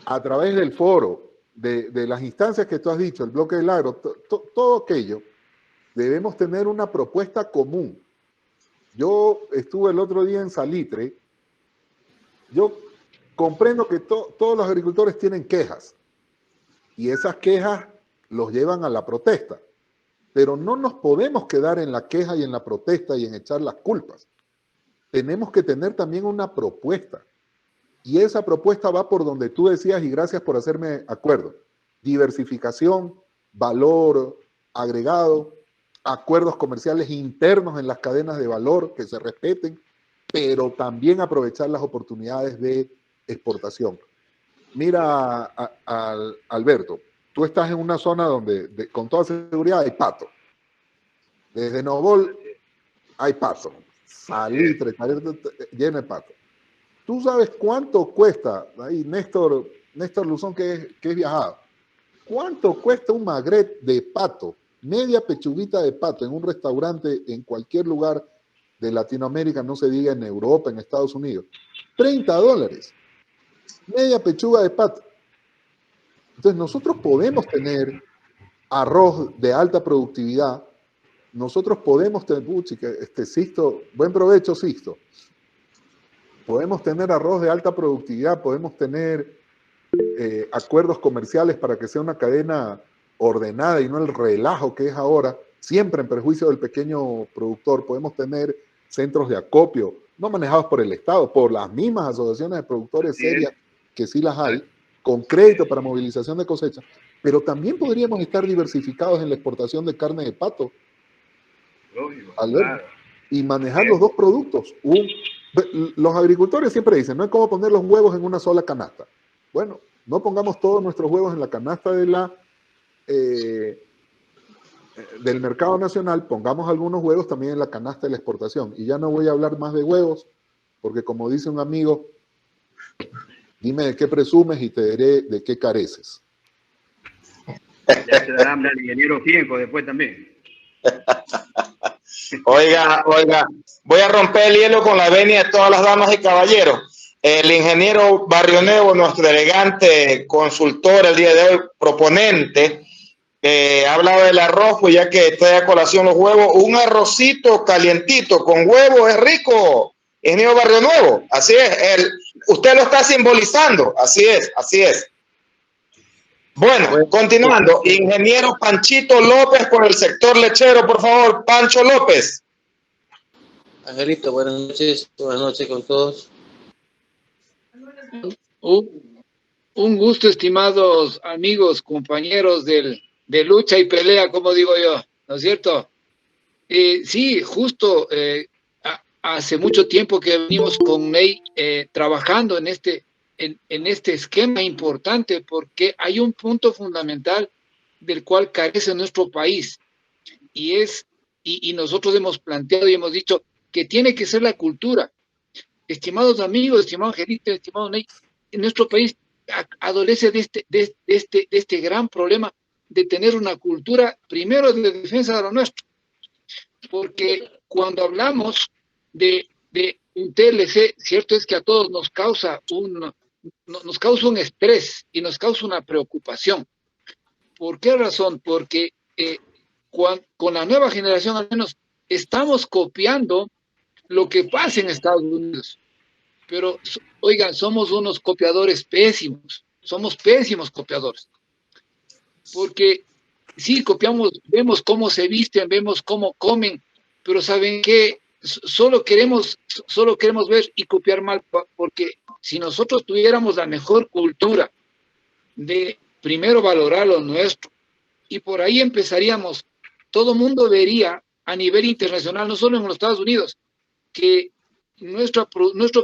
a través del foro, de las instancias que tú has dicho, el bloque del agro, todo aquello, debemos tener una propuesta común. Yo estuve el otro día en Salitre. Yo comprendo que todos los agricultores tienen quejas y esas quejas los llevan a la protesta, pero no nos podemos quedar en la queja y en la protesta y en echar las culpas. Tenemos que tener también una propuesta y esa propuesta va por donde tú decías, y gracias por hacerme acuerdo: diversificación, valor agregado, acuerdos comerciales internos en las cadenas de valor que se respeten, pero también aprovechar las oportunidades de exportación. Mira, Alberto, tú estás en una zona donde con toda seguridad hay pato. Desde Novol hay pato. Salitre, lleno de pato. ¿Tú sabes cuánto cuesta? Ahí Néstor Luzón, que es viajado. ¿Cuánto cuesta un magret de pato? Media pechuguita de pato en un restaurante en cualquier lugar de Latinoamérica, no se diga en Europa, en Estados Unidos. $30. Media pechuga de pato. Entonces nosotros podemos tener arroz de alta productividad. Nosotros podemos tener, Sixto, buen provecho, Sixto. Podemos tener arroz de alta productividad, podemos tener acuerdos comerciales para que sea una cadena ordenada y no el relajo que es ahora, siempre en perjuicio del pequeño productor. Podemos tener centros de acopio, no manejados por el Estado, por las mismas asociaciones de productores serias, que sí las hay, con crédito para movilización de cosecha, pero también podríamos estar diversificados en la exportación de carne de pato. Lógico, claro. Y manejar los dos productos. Los agricultores siempre dicen, no hay cómo poner los huevos en una sola canasta. Bueno, no pongamos todos nuestros huevos en la canasta del mercado nacional, pongamos algunos huevos también en la canasta de la exportación. Y ya no voy a hablar más de huevos, porque como dice un amigo, dime de qué presumes y te diré de qué careces. Ya se dará hambre al ingeniero Fienco después también. Oiga, voy a romper el hielo con la venia de todas las damas y caballeros. El ingeniero Barrio Nuevo, nuestro elegante consultor el día de hoy, proponente, Ha hablado del arroz, pues ya que está a colación los huevos, un arrocito calientito con huevo es rico. Ingeniero Barrio Nuevo, así es. Usted lo está simbolizando, así es, así es. Bueno, continuando, ingeniero Panchito López por el sector lechero, por favor, Pancho López. Angelito, buenas noches con todos. Un gusto, estimados amigos, compañeros de lucha y pelea, como digo yo, ¿no es cierto? Sí, justo hace mucho tiempo que venimos con Ney trabajando en este esquema importante, porque hay un punto fundamental del cual carece nuestro país, y nosotros hemos planteado y hemos dicho que tiene que ser la cultura. Estimados amigos, estimado Angelito, estimado Ney, en nuestro país adolece de este gran problema de tener una cultura, primero, de defensa de lo nuestro, porque cuando hablamos de un TLC, cierto es que a todos nos causa un estrés y nos causa una preocupación. ¿Por qué razón? Porque con la nueva generación al menos estamos copiando lo que pasa en Estados Unidos. Pero, oigan, somos unos copiadores pésimos, somos pésimos copiadores. Porque sí, copiamos, vemos cómo se visten, vemos cómo comen, pero ¿saben qué? Solo queremos ver y copiar mal, porque si nosotros tuviéramos la mejor cultura de primero valorar lo nuestro, y por ahí empezaríamos, todo mundo vería a nivel internacional, no solo en los Estados Unidos, que nuestro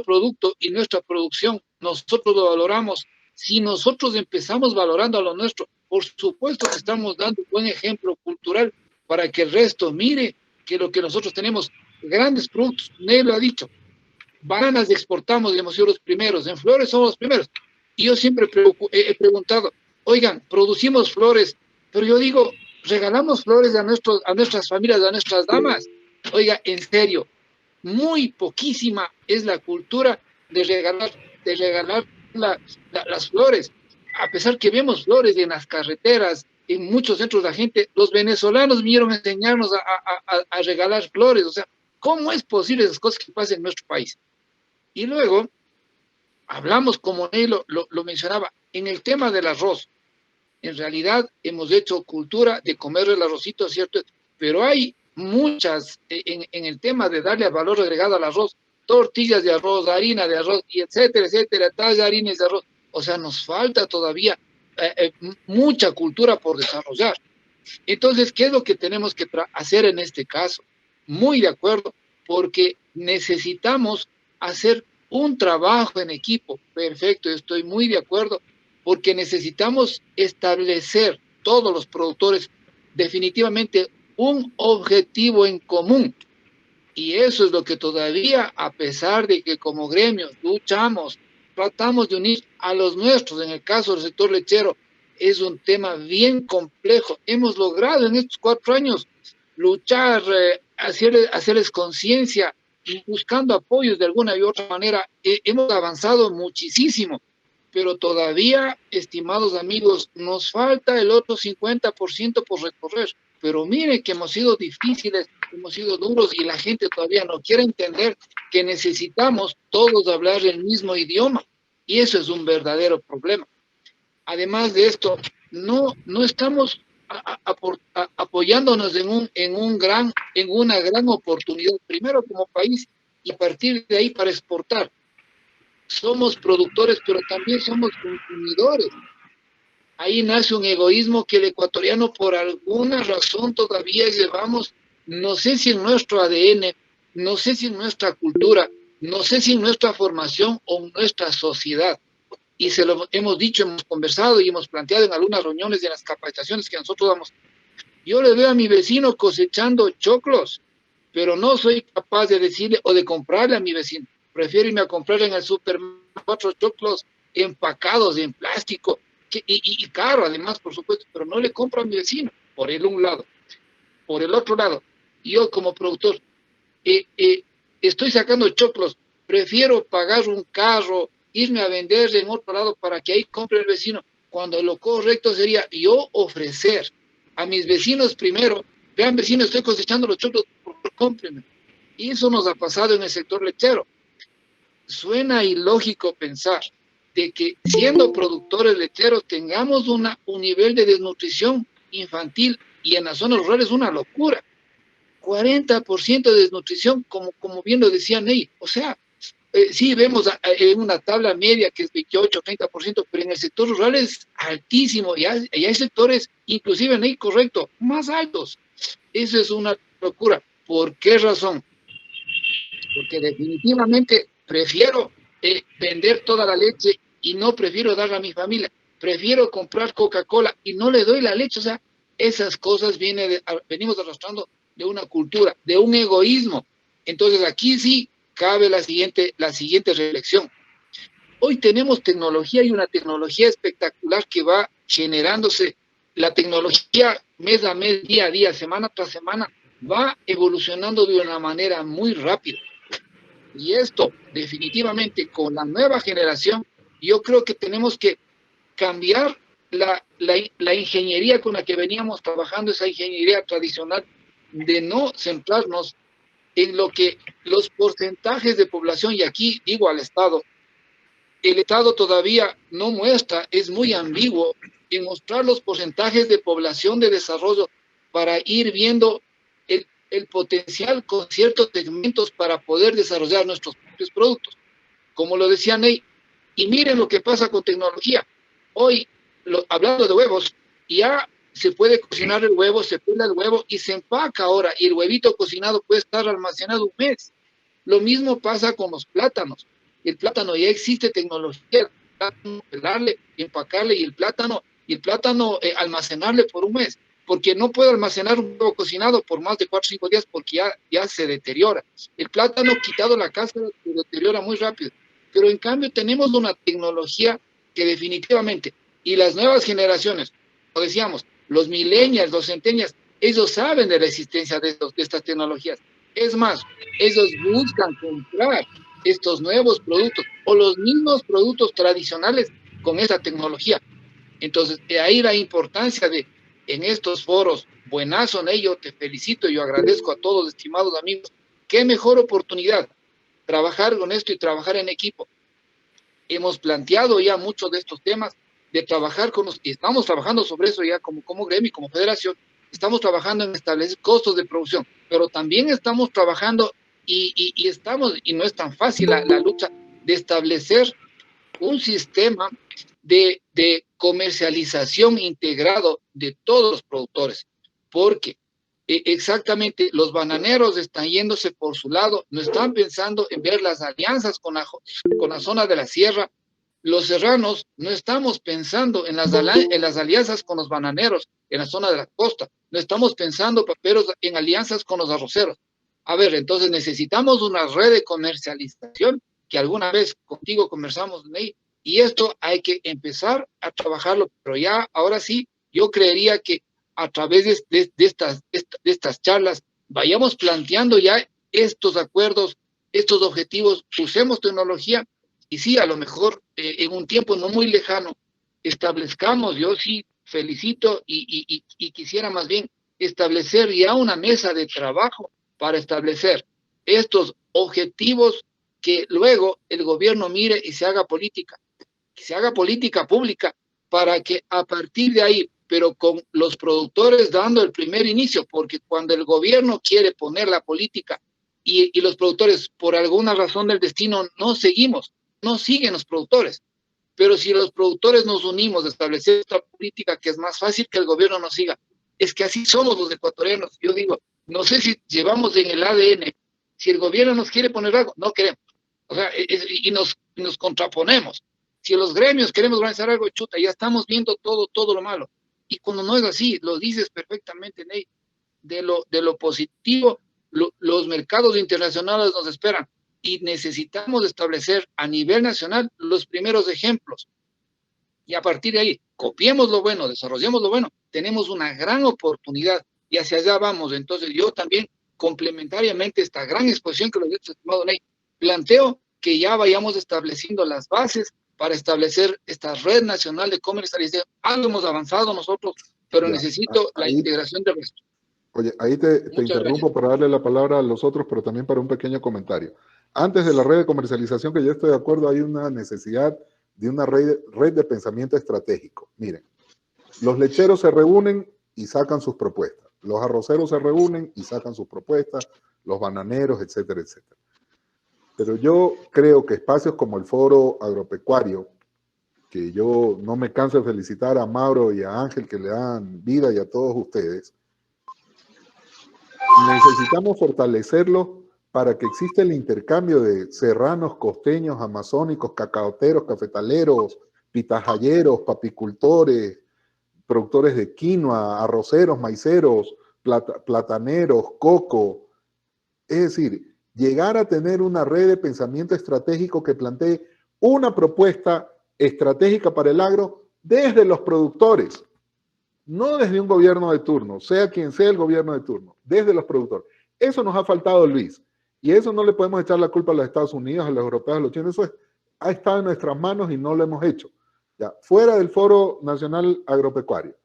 producto y nuestra producción, nosotros lo valoramos. Si nosotros empezamos valorando a lo nuestro, por supuesto que estamos dando un buen ejemplo cultural para que el resto mire que lo que nosotros tenemos, grandes productos, Ney lo ha dicho, bananas exportamos y hemos sido los primeros, en flores somos los primeros. Y yo siempre he preguntado, oigan, producimos flores, pero yo digo, regalamos flores a nuestras familias, a nuestras damas. Oiga, en serio, muy poquísima es la cultura de regalar las flores. A pesar que vemos flores en las carreteras, en muchos centros de la gente, los venezolanos vinieron a enseñarnos a regalar flores. O sea, ¿cómo es posible esas cosas que pasan en nuestro país? Y luego, hablamos, como Ney lo mencionaba, en el tema del arroz. En realidad, hemos hecho cultura de comer el arrocito, ¿cierto? Pero hay muchas, en el tema de darle valor agregado al arroz, tortillas de arroz, harina de arroz, y etcétera, tallarines de arroz. O sea, nos falta todavía mucha cultura por desarrollar. Entonces, ¿qué es lo que tenemos que hacer en este caso? Muy de acuerdo, porque necesitamos hacer un trabajo en equipo. Perfecto, estoy muy de acuerdo, porque necesitamos establecer todos los productores definitivamente un objetivo en común. Y eso es lo que todavía, a pesar de que como gremios luchamos, tratamos de unir a los nuestros, en el caso del sector lechero, es un tema bien complejo. Hemos logrado en estos 4 años luchar, hacerles conciencia, y buscando apoyos de alguna y otra manera. Hemos avanzado muchísimo, pero todavía, estimados amigos, nos falta el otro 50% por recorrer. Pero miren que hemos sido difíciles, hemos sido duros, y la gente todavía no quiere entender que necesitamos todos hablar el mismo idioma, y eso es un verdadero problema. Además de esto, no estamos apoyándonos en una gran oportunidad, primero como país, y partir de ahí para exportar. Somos productores, pero también somos consumidores. Ahí nace un egoísmo que el ecuatoriano, por alguna razón, todavía llevamos, no sé si en nuestro ADN, no sé si en nuestra cultura, no sé si en nuestra formación o en nuestra sociedad. Y se lo hemos dicho, hemos conversado y hemos planteado en algunas reuniones de las capacitaciones que nosotros damos. Yo le veo a mi vecino cosechando choclos, pero no soy capaz de decirle o de comprarle a mi vecino. Prefiero irme a comprar en el supermercado 4 choclos empacados en plástico, y caro además, por supuesto, pero no le compro a mi vecino, por el un lado. Por el otro lado, yo como productor estoy sacando choclos, prefiero pagar un carro, irme a vender en otro lado para que ahí compre el vecino, cuando lo correcto sería yo ofrecer a mis vecinos primero, vean vecinos, estoy cosechando los chotos, cómprenme. Y eso nos ha pasado en el sector lechero. Suena ilógico pensar de que siendo productores lecheros tengamos un nivel de desnutrición infantil, y en las zonas rurales una locura. 40% de desnutrición, como bien lo decía Ney. O sea, sí vemos en una tabla media que es 28, 30%, pero en el sector rural es altísimo, y hay sectores, inclusive Ney, correcto, más altos. Eso es una locura. ¿Por qué razón? Porque definitivamente prefiero vender toda la leche y no prefiero darla a mi familia. Prefiero comprar Coca-Cola y no le doy la leche. O sea, esas cosas venimos arrastrando de una cultura, de un egoísmo. Entonces aquí sí cabe la siguiente reflexión. Hoy tenemos tecnología, y una tecnología espectacular que va generándose. La tecnología mes a mes, día a día, semana tras semana, va evolucionando de una manera muy rápida. Y esto, definitivamente, con la nueva generación, yo creo que tenemos que cambiar la ingeniería con la que veníamos trabajando, esa ingeniería tradicional, de no centrarnos en lo que los porcentajes de población, y aquí digo al Estado, el Estado todavía no muestra, es muy ambiguo en mostrar los porcentajes de población de desarrollo para ir viendo el potencial con ciertos segmentos para poder desarrollar nuestros propios productos. Como lo decía Ney, y miren lo que pasa con tecnología. Hoy, hablando de huevos, ya se puede cocinar el huevo, se pela el huevo y se empaca ahora, y el huevito cocinado puede estar almacenado un mes. Lo mismo pasa con los plátanos. El plátano, ya existe tecnología, pelarle, empacarle, y el plátano almacenarle por un mes, porque no puedo almacenar un huevo cocinado por más de 4 o 5 días porque ya se deteriora. El plátano quitado la cáscara se deteriora muy rápido, pero en cambio tenemos una tecnología que definitivamente, y las nuevas generaciones, lo decíamos, los millennials, los centennials, ellos saben de la existencia de estas tecnologías. Es más, ellos buscan comprar estos nuevos productos o los mismos productos tradicionales con esta tecnología. Entonces, de ahí la importancia de, en estos foros, buenazo, Ney, yo te felicito, yo agradezco a todos, estimados amigos. Qué mejor oportunidad trabajar con esto y trabajar en equipo. Hemos planteado ya muchos de estos temas, de trabajar y estamos trabajando sobre eso ya como gremio, como federación. Estamos trabajando en establecer costos de producción, pero también estamos trabajando y no es tan fácil la lucha de establecer un sistema de comercialización integrado de todos los productores, porque exactamente los bananeros están yéndose por su lado, no están pensando en ver las alianzas con la zona de la sierra. Los serranos no estamos pensando en las alianzas con los bananeros en la zona de la costa, no estamos pensando, paperos, en alianzas con los arroceros. A ver, entonces necesitamos una red de comercialización que alguna vez contigo conversamos, Ney, y esto hay que empezar a trabajarlo, pero ya, ahora sí, yo creería que a través de estas charlas vayamos planteando ya estos acuerdos, estos objetivos, usemos tecnología, y sí, a lo mejor en un tiempo no muy lejano establezcamos, yo sí felicito y quisiera más bien establecer ya una mesa de trabajo para establecer estos objetivos, que luego el gobierno mire y se haga política pública, para que a partir de ahí, pero con los productores dando el primer inicio, porque cuando el gobierno quiere poner la política y los productores por alguna razón del destino no siguen los productores. Pero si los productores nos unimos a establecer esta política, que es más fácil que el gobierno nos siga. Es que así somos los ecuatorianos. Yo digo, no sé si llevamos en el ADN, si el gobierno nos quiere poner algo, no queremos. O sea, y nos contraponemos. Si los gremios queremos organizar algo, chuta, ya estamos viendo todo lo malo. Y cuando no es así, lo dices perfectamente, Ney, de lo positivo, los mercados internacionales nos esperan. Y necesitamos establecer a nivel nacional los primeros ejemplos. Y a partir de ahí, copiemos lo bueno, desarrollemos lo bueno, tenemos una gran oportunidad y hacia allá vamos. Entonces yo también, complementariamente a esta gran exposición que lo dio estimado Ney, planteo que ya vayamos estableciendo las bases para establecer esta red nacional de comercialización. Algo hemos avanzado nosotros pero Ya, necesito la ahí, integración del resto. oye, ahí te Muchas interrumpo gracias. para darle la palabra a los otros, pero también para un pequeño comentario. Antes de la red de comercialización, que yo estoy de acuerdo, hay una necesidad de una red de pensamiento estratégico. Miren, los lecheros se reúnen y sacan sus propuestas. Los arroceros se reúnen y sacan sus propuestas, los bananeros, etcétera, etcétera. Pero yo creo que espacios como el Foro Agropecuario, que yo no me canso de felicitar a Mauro y a Ángel que le dan vida y a todos ustedes, necesitamos fortalecerlo para que exista el intercambio de serranos, costeños, amazónicos, cacaoteros, cafetaleros, pitajalleros, papicultores, productores de quinoa, arroceros, maiceros, plataneros, coco. Es decir, llegar a tener una red de pensamiento estratégico que plantee una propuesta estratégica para el agro desde los productores, no desde un gobierno de turno, sea quien sea el gobierno de turno, desde los productores. Eso nos ha faltado, Luis, y eso no le podemos echar la culpa a los Estados Unidos, a los europeos, a los chinos, eso ha estado en nuestras manos y no lo hemos hecho. Ya, fuera del Foro Nacional Agropecuario,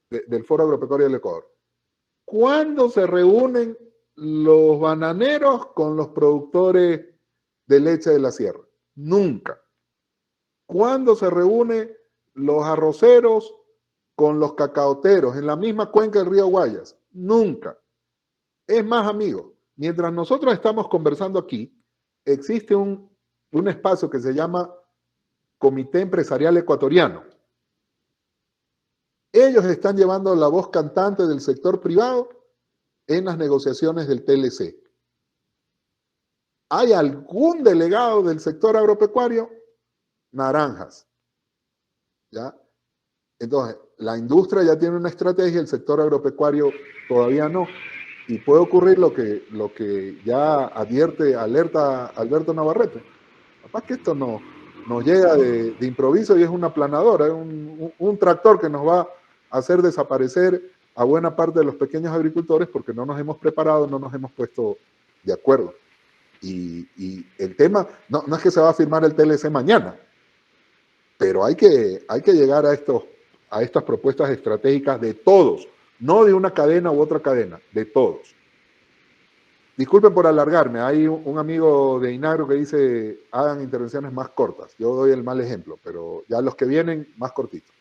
del Foro Agropecuario del Ecuador. ¿Cuándo se reúnen los bananeros con los productores de leche de la sierra? Nunca. ¿Cuándo se reúnen los arroceros con los cacaoteros en la misma cuenca del río Guayas? Nunca. Es más, amigos, mientras nosotros estamos conversando aquí, existe un espacio que se llama Comité Empresarial Ecuatoriano. Ellos están llevando la voz cantante del sector privado en las negociaciones del TLC. ¿Hay algún delegado del sector agropecuario? Naranjas. ¿Ya? Entonces, la industria ya tiene una estrategia, el sector agropecuario todavía no. Y puede ocurrir lo que ya alerta Alberto Navarrete. Capaz que esto nos llega de improviso y es una planadora, es un tractor que nos va a hacer desaparecer a buena parte de los pequeños agricultores porque no nos hemos preparado, no nos hemos puesto de acuerdo. Y el tema, no es que se va a firmar el TLC mañana, pero hay que llegar a estas propuestas estratégicas de todos, no de una cadena u otra cadena, de todos. Disculpen por alargarme, hay un amigo de Inagro que dice hagan intervenciones más cortas. Yo doy el mal ejemplo, pero ya los que vienen, más cortitos.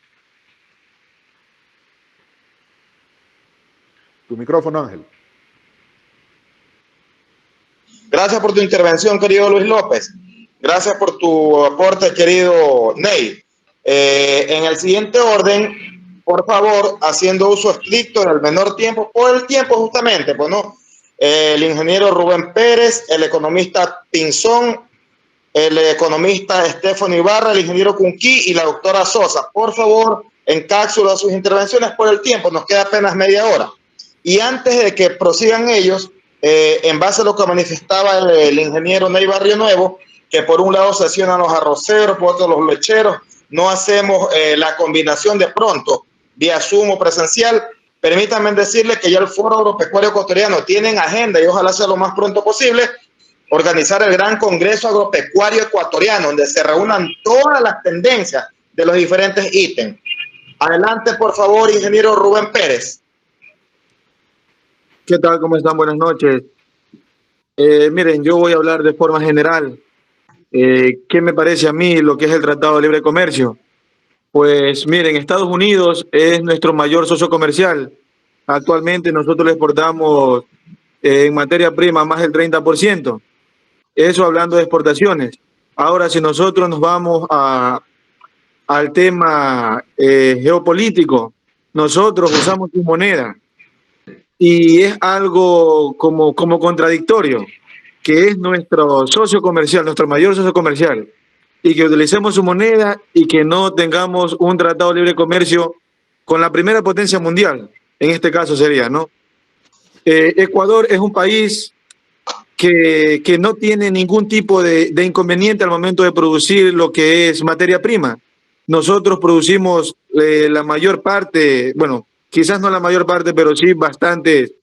Tu micrófono, Ángel. Gracias por tu intervención, querido Luis López. Gracias por tu aporte, querido Ney. En el siguiente orden, por favor, haciendo uso estricto en el menor tiempo, por el tiempo justamente, pues no. El ingeniero Rubén Pérez, el economista Pinzón, el economista Estefano Ibarra, el ingeniero Cunquí y la doctora Sosa. Por favor, en cápsula sus intervenciones por el tiempo, nos queda apenas media hora. Y antes de que prosigan ellos, en base a lo que manifestaba el ingeniero Ney Barrio Nuevo, que por un lado sesionan los arroceros, por otro los lecheros, no hacemos la combinación de pronto, vía Zoom o presencial. Permítanme decirles que ya el Foro Agropecuario Ecuatoriano tiene en agenda, y ojalá sea lo más pronto posible, organizar el Gran Congreso Agropecuario Ecuatoriano, donde se reúnan todas las tendencias de los diferentes ítems. Adelante, por favor, ingeniero Rubén Pérez. ¿Qué tal? ¿Cómo están? Buenas noches. Miren, yo voy a hablar de forma general. ¿Qué me parece a mí lo que es el Tratado de Libre Comercio? Pues miren, Estados Unidos es nuestro mayor socio comercial. Actualmente nosotros le exportamos en materia prima más del 30%. Eso hablando de exportaciones. Ahora, si nosotros nos vamos al tema geopolítico, nosotros usamos su moneda. Y es algo como contradictorio, que es nuestro socio comercial, nuestro mayor socio comercial, y que utilicemos su moneda y que no tengamos un tratado de libre comercio con la primera potencia mundial, en este caso sería, ¿no? Ecuador es un país que no tiene ningún tipo de inconveniente al momento de producir lo que es materia prima. Nosotros producimos la mayor parte, bueno, quizás no la mayor parte, pero sí bastante,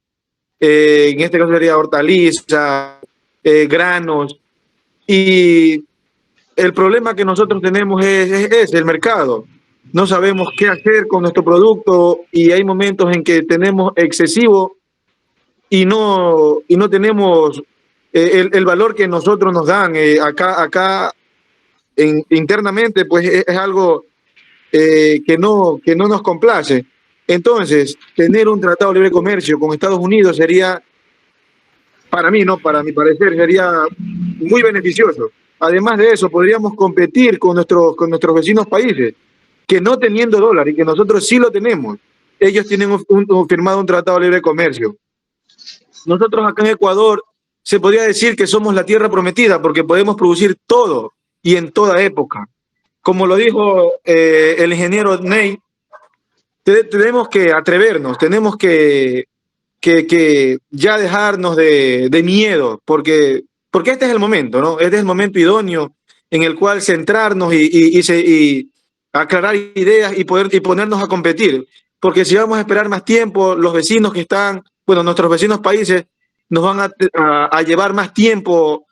en este caso sería hortalizas, granos, y el problema que nosotros tenemos es el mercado. no sabemos qué hacer con nuestro producto y hay momentos en que tenemos excesivo y no tenemos el valor que nosotros nos dan. Acá internamente, pues es algo que no nos complace. Entonces, tener un tratado de libre comercio con Estados Unidos sería, para mí, no, para mi parecer, sería muy beneficioso. Además de eso, podríamos competir con nuestros vecinos países, que no teniendo dólar y que nosotros sí lo tenemos, ellos tienen firmado un tratado de libre comercio. Nosotros acá en Ecuador se podría decir que somos la tierra prometida porque podemos producir todo y en toda época. Como lo dijo el ingeniero Ney, tenemos que atrevernos, tenemos que ya dejarnos de miedo, porque este es el momento, ¿no? Este es el momento idóneo en el cual centrarnos y aclarar ideas y ponernos a competir. Porque si vamos a esperar más tiempo, los vecinos que están, bueno, nuestros vecinos países nos van a llevar más tiempo,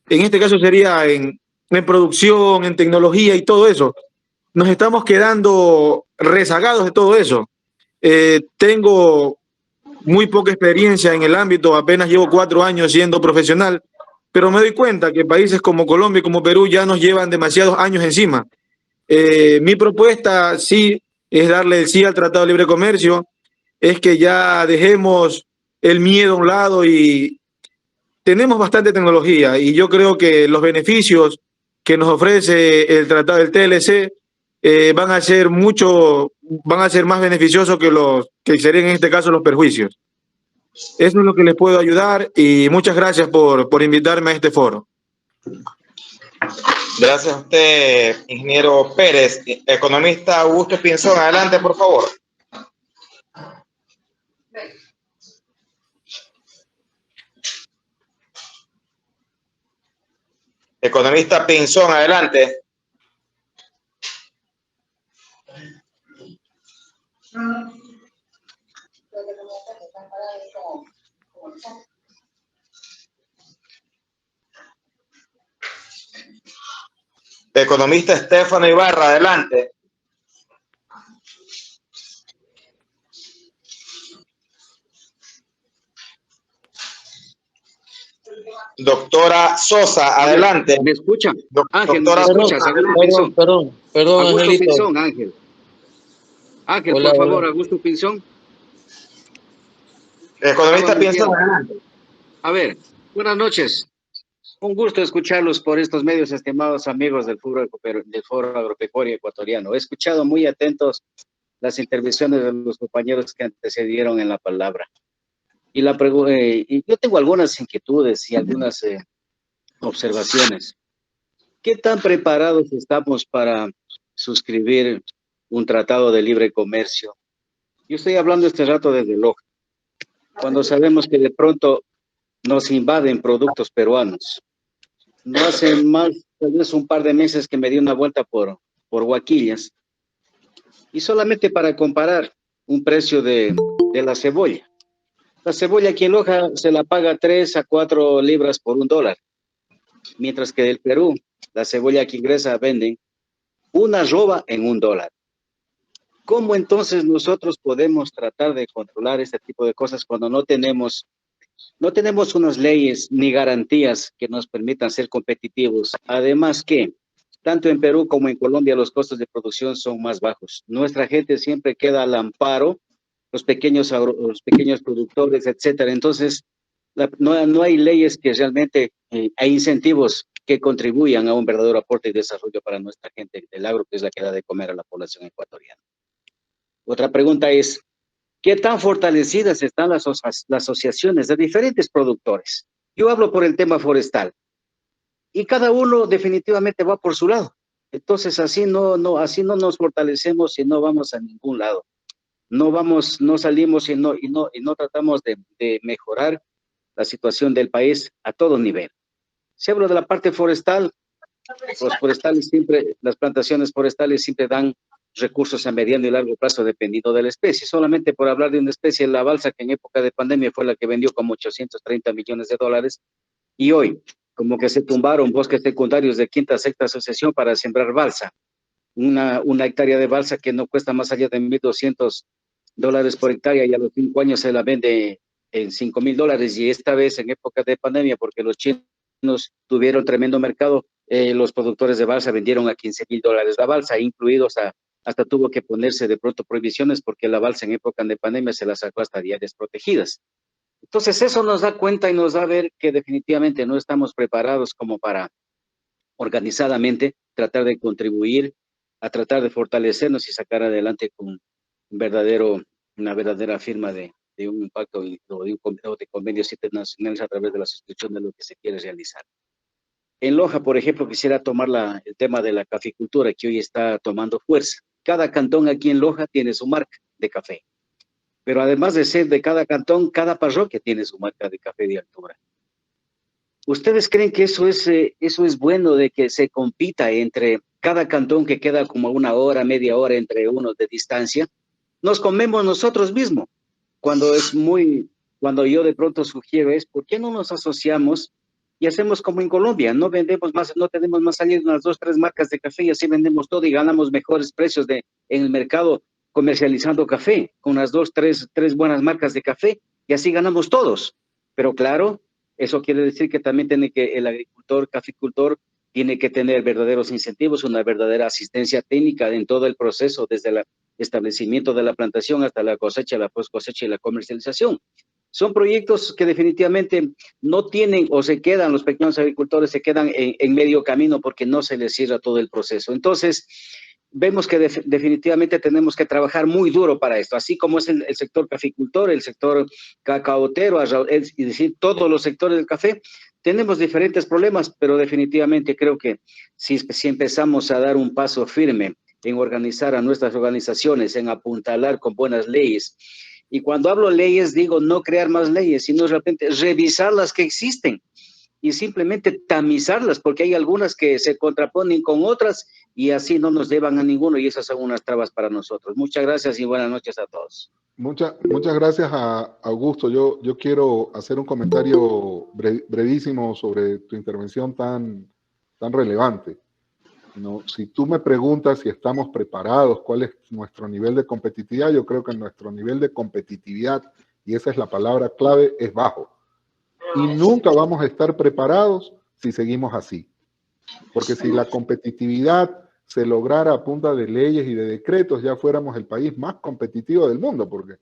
en este caso sería en producción, en tecnología y todo eso. Nos estamos quedando rezagados de todo eso. Tengo muy poca experiencia en el ámbito, apenas llevo 4 años siendo profesional, pero me doy cuenta que países como Colombia y como Perú ya nos llevan demasiados años encima. Mi propuesta sí es darle el sí al Tratado de Libre Comercio, es que ya dejemos el miedo a un lado y tenemos bastante tecnología y yo creo que los beneficios que nos ofrece el Tratado del TLC van a ser más beneficiosos que serían en este caso los perjuicios. Eso es lo que les puedo ayudar y muchas gracias por invitarme a este foro. Gracias a usted, ingeniero Pérez. Economista Augusto Pinzón, adelante, por favor. Economista Pinzón, adelante. Economista Estefano Ibarra, adelante. Doctora Sosa, adelante. ¿Me escuchan? Ángel, Doctora ¿me escuchas? Perdón, Augusto Angelito. Pinzón, Ángel. Ángel, Hola, por favor, hola. Augusto Pinzón. Economista Pinzón, adelante. A ver, buenas noches. Un gusto escucharlos por estos medios, estimados amigos del Foro Agropecuario Ecuatoriano. He escuchado muy atentos las intervenciones de los compañeros que antecedieron en la palabra. Y yo tengo algunas inquietudes y algunas observaciones. ¿Qué tan preparados estamos para suscribir un tratado de libre comercio? Yo estoy hablando este rato desde Loja, cuando sabemos que de pronto nos invaden productos peruanos. No hace más, tal vez un par de meses que me di una vuelta por Huaquillas y solamente para comparar un precio de la cebolla. La cebolla aquí en Loja se la paga 3 a 4 libras por $1, mientras que del Perú, la cebolla que ingresa venden una arroba en $1. ¿Cómo entonces nosotros podemos tratar de controlar este tipo de cosas cuando no tenemos unas leyes ni garantías que nos permitan ser competitivos? Además que, tanto en Perú como en Colombia, los costos de producción son más bajos. Nuestra gente siempre queda al amparo, los pequeños productores, etcétera. Entonces, no hay leyes que realmente, hay incentivos que contribuyan a un verdadero aporte y desarrollo para nuestra gente del agro, que es la que da de comer a la población ecuatoriana. Otra pregunta es, ¿qué tan fortalecidas están las asociaciones de diferentes productores? Yo hablo por el tema forestal. Y cada uno definitivamente va por su lado. Entonces, así no nos fortalecemos y no vamos a ningún lado. No salimos y no tratamos de mejorar la situación del país a todo nivel. Si hablo de la parte forestal, las plantaciones forestales siempre dan recursos a mediano y largo plazo dependiendo de la especie. Solamente por hablar de una especie, la balsa, que en época de pandemia fue la que vendió como $830 millones, y hoy como que se tumbaron bosques secundarios de quinta, sexta asociación para sembrar balsa. una hectárea de balsa que no cuesta más allá de $1,200 por hectárea y a los 5 años se la vende en $5,000. Y esta vez en época de pandemia, porque los chinos tuvieron tremendo mercado, los productores de balsa vendieron a $15,000 la balsa, incluidos hasta tuvo que ponerse de pronto prohibiciones porque la balsa en época de pandemia se la sacó hasta diarias protegidas. Entonces eso nos da cuenta y nos da a ver que definitivamente no estamos preparados como para organizadamente tratar de contribuir a tratar de fortalecernos y sacar adelante con una verdadera firma de un impacto o de convenios internacionales a través de la suscripción de lo que se quiere realizar. En Loja, por ejemplo, quisiera tomar el tema de la caficultura que hoy está tomando fuerza. Cada cantón aquí en Loja tiene su marca de café, pero además de ser de cada cantón, cada parroquia tiene su marca de café de altura. ¿Ustedes creen que eso es bueno, de que se compita entre cada cantón que queda como una hora, media hora entre unos de distancia? Nos comemos nosotros mismos. Cuando yo de pronto sugiero ¿por qué no nos asociamos y hacemos como en Colombia? No vendemos más, no tenemos más allá de unas 2, 3 marcas de café y así vendemos todo y ganamos mejores precios en el mercado comercializando café, con unas 2, 3 buenas marcas de café y así ganamos todos. Pero claro, eso quiere decir que también el agricultor, caficultor, tiene que tener verdaderos incentivos, una verdadera asistencia técnica en todo el proceso, desde el establecimiento de la plantación hasta la cosecha, la post cosecha y la comercialización. Son proyectos que definitivamente no tienen o se quedan, los pequeños agricultores se quedan en medio camino porque no se les cierra todo el proceso. Entonces, vemos que definitivamente tenemos que trabajar muy duro para esto, así como es el sector caficultor, el sector cacaotero, es decir, todos los sectores del café. Tenemos diferentes problemas, pero definitivamente creo que si empezamos a dar un paso firme en organizar a nuestras organizaciones, en apuntalar con buenas leyes, y cuando hablo leyes, digo no crear más leyes, sino de repente revisar las que existen y simplemente tamizarlas, porque hay algunas que se contraponen con otras y así no nos llevan a ninguno y esas son unas trabas para nosotros. Muchas gracias y buenas noches a todos. Muchas gracias a Augusto. Yo quiero hacer un comentario brevísimo sobre tu intervención tan relevante. ¿No? Si tú me preguntas si estamos preparados, cuál es nuestro nivel de competitividad, yo creo que nuestro nivel de competitividad, y esa es la palabra clave, es bajo. Y nunca vamos a estar preparados si seguimos así. Porque si la competitividad se lograra a punta de leyes y de decretos, ya fuéramos el país más competitivo del mundo, porque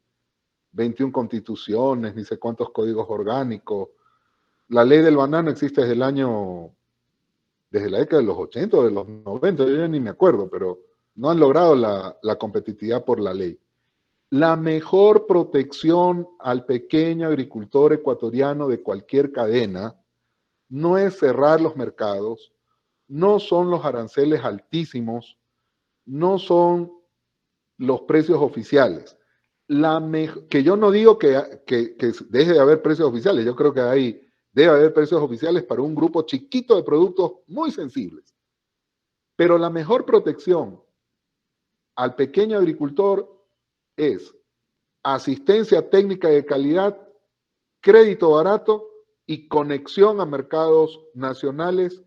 21 constituciones, ni sé cuántos códigos orgánicos. La ley del banano existe desde la década de los 80 o de los 90, yo ya ni me acuerdo, pero no han logrado la competitividad por la ley. La mejor protección al pequeño agricultor ecuatoriano de cualquier cadena no es cerrar los mercados, no son los aranceles altísimos, no son los precios oficiales. Que yo no digo que deje de haber precios oficiales, yo creo que debe haber precios oficiales para un grupo chiquito de productos muy sensibles. Pero la mejor protección al pequeño agricultor es asistencia técnica de calidad, crédito barato y conexión a mercados nacionales,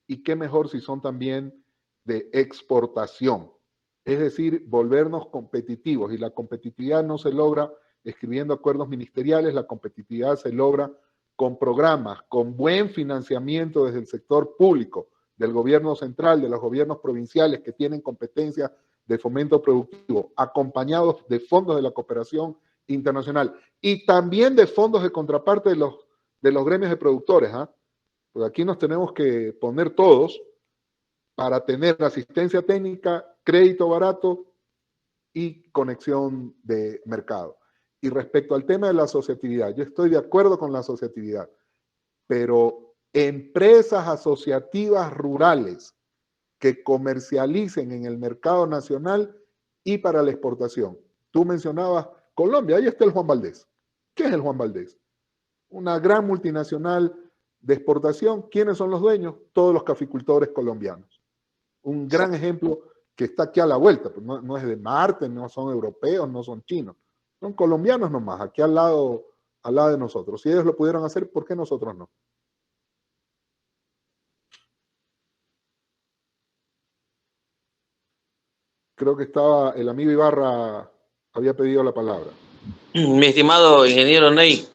y qué mejor si son también de exportación. Es decir, volvernos competitivos, y la competitividad no se logra escribiendo acuerdos ministeriales, la competitividad se logra con programas, con buen financiamiento desde el sector público, del gobierno central, de los gobiernos provinciales que tienen competencia de fomento productivo, acompañados de fondos de la cooperación internacional y también de fondos de contraparte de los gremios de productores. Pues aquí nos tenemos que poner todos para tener asistencia técnica, crédito barato y conexión de mercado. Y respecto al tema de la asociatividad, yo estoy de acuerdo con la asociatividad, pero empresas asociativas rurales que comercialicen en el mercado nacional y para la exportación. Tú mencionabas Colombia, ahí está el Juan Valdez. ¿Qué es el Juan Valdez? Una gran multinacional de exportación. ¿Quiénes son los dueños? Todos los caficultores colombianos. Un gran ejemplo que está aquí a la vuelta, pues no es de Marte, no son europeos, no son chinos, son colombianos nomás, aquí al lado de nosotros. Si ellos lo pudieron hacer, ¿por qué nosotros no? creo que estaba el amigo Ibarra, había pedido la palabra. Mi estimado ingeniero Ney,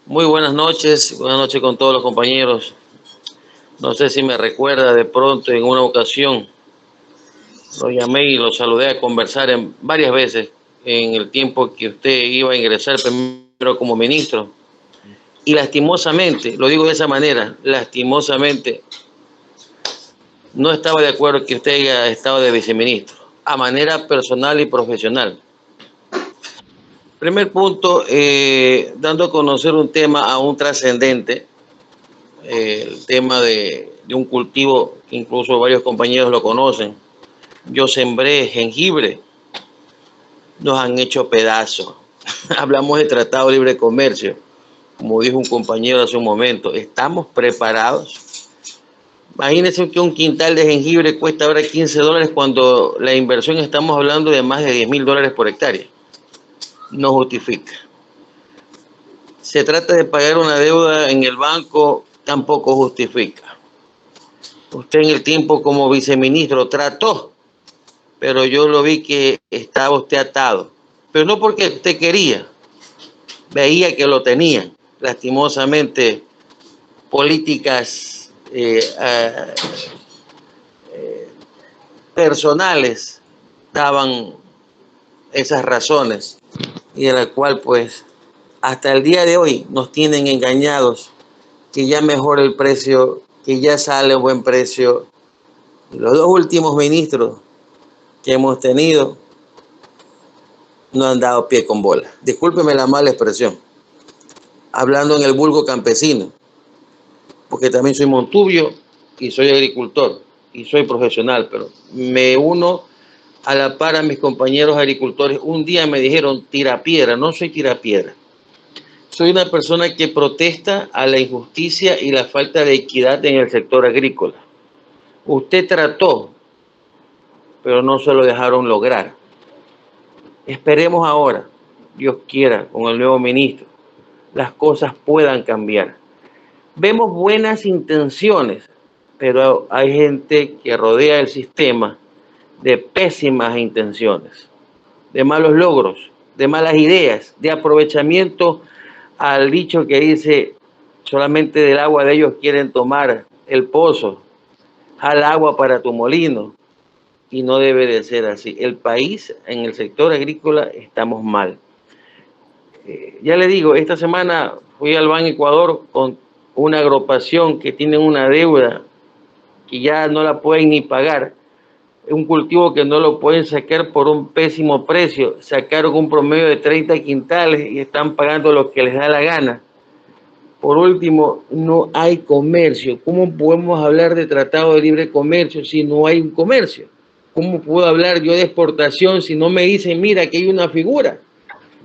muy buenas noches con todos los compañeros. No sé si me recuerda, de pronto en una ocasión lo llamé y lo saludé a conversar varias veces en el tiempo que usted iba a ingresar primero como ministro. Y lastimosamente, lo digo de esa manera, lastimosamente, no estaba de acuerdo que usted haya estado de viceministro, a manera personal y profesional. Primer punto, dando a conocer un tema aún trascendente, el tema de un cultivo que incluso varios compañeros lo conocen. Yo sembré jengibre, nos han hecho pedazos. Hablamos de Tratado de Libre Comercio, como dijo un compañero hace un momento. ¿Estamos preparados? Imagínense que un quintal de jengibre cuesta ahora $15 cuando la inversión estamos hablando de más de $10.000 por hectárea. No justifica. Se trata de pagar una deuda en el banco, tampoco justifica. Usted en el tiempo como viceministro trató, pero yo lo vi que estaba usted atado. Pero no porque usted quería, veía que lo tenían. Lastimosamente, políticas personales daban esas razones y en la cual pues hasta el día de hoy nos tienen engañados que ya mejora el precio, que ya sale a buen precio. Los dos últimos ministros que hemos tenido no han dado pie con bola. Discúlpeme la mala expresión, hablando en el vulgo campesino, porque también soy montubio y soy agricultor y soy profesional, pero me uno a la par a mis compañeros agricultores. Un día me dijeron tirapiedra. No soy tirapiedra. Soy una persona que protesta a la injusticia y la falta de equidad en el sector agrícola. Usted trató, pero no se lo dejaron lograr. Esperemos ahora, Dios quiera, con el nuevo ministro, las cosas puedan cambiar. Vemos buenas intenciones, pero hay gente que rodea el sistema de pésimas intenciones, de malos logros, de malas ideas, de aprovechamiento al dicho que dice solamente del agua de ellos quieren tomar el pozo, jala agua para tu molino, y no debe de ser así. El país en el sector agrícola estamos mal. Ya le digo, esta semana fui al Ban Ecuador con una agrupación que tiene una deuda que ya no la pueden ni pagar, un cultivo que no lo pueden sacar por un pésimo precio, sacaron un promedio de 30 quintales y están pagando lo que les da la gana. Por último, no hay comercio. ¿Cómo podemos hablar de tratado de libre comercio si no hay un comercio? ¿Cómo puedo hablar yo de exportación si no me dicen, mira, que hay una figura?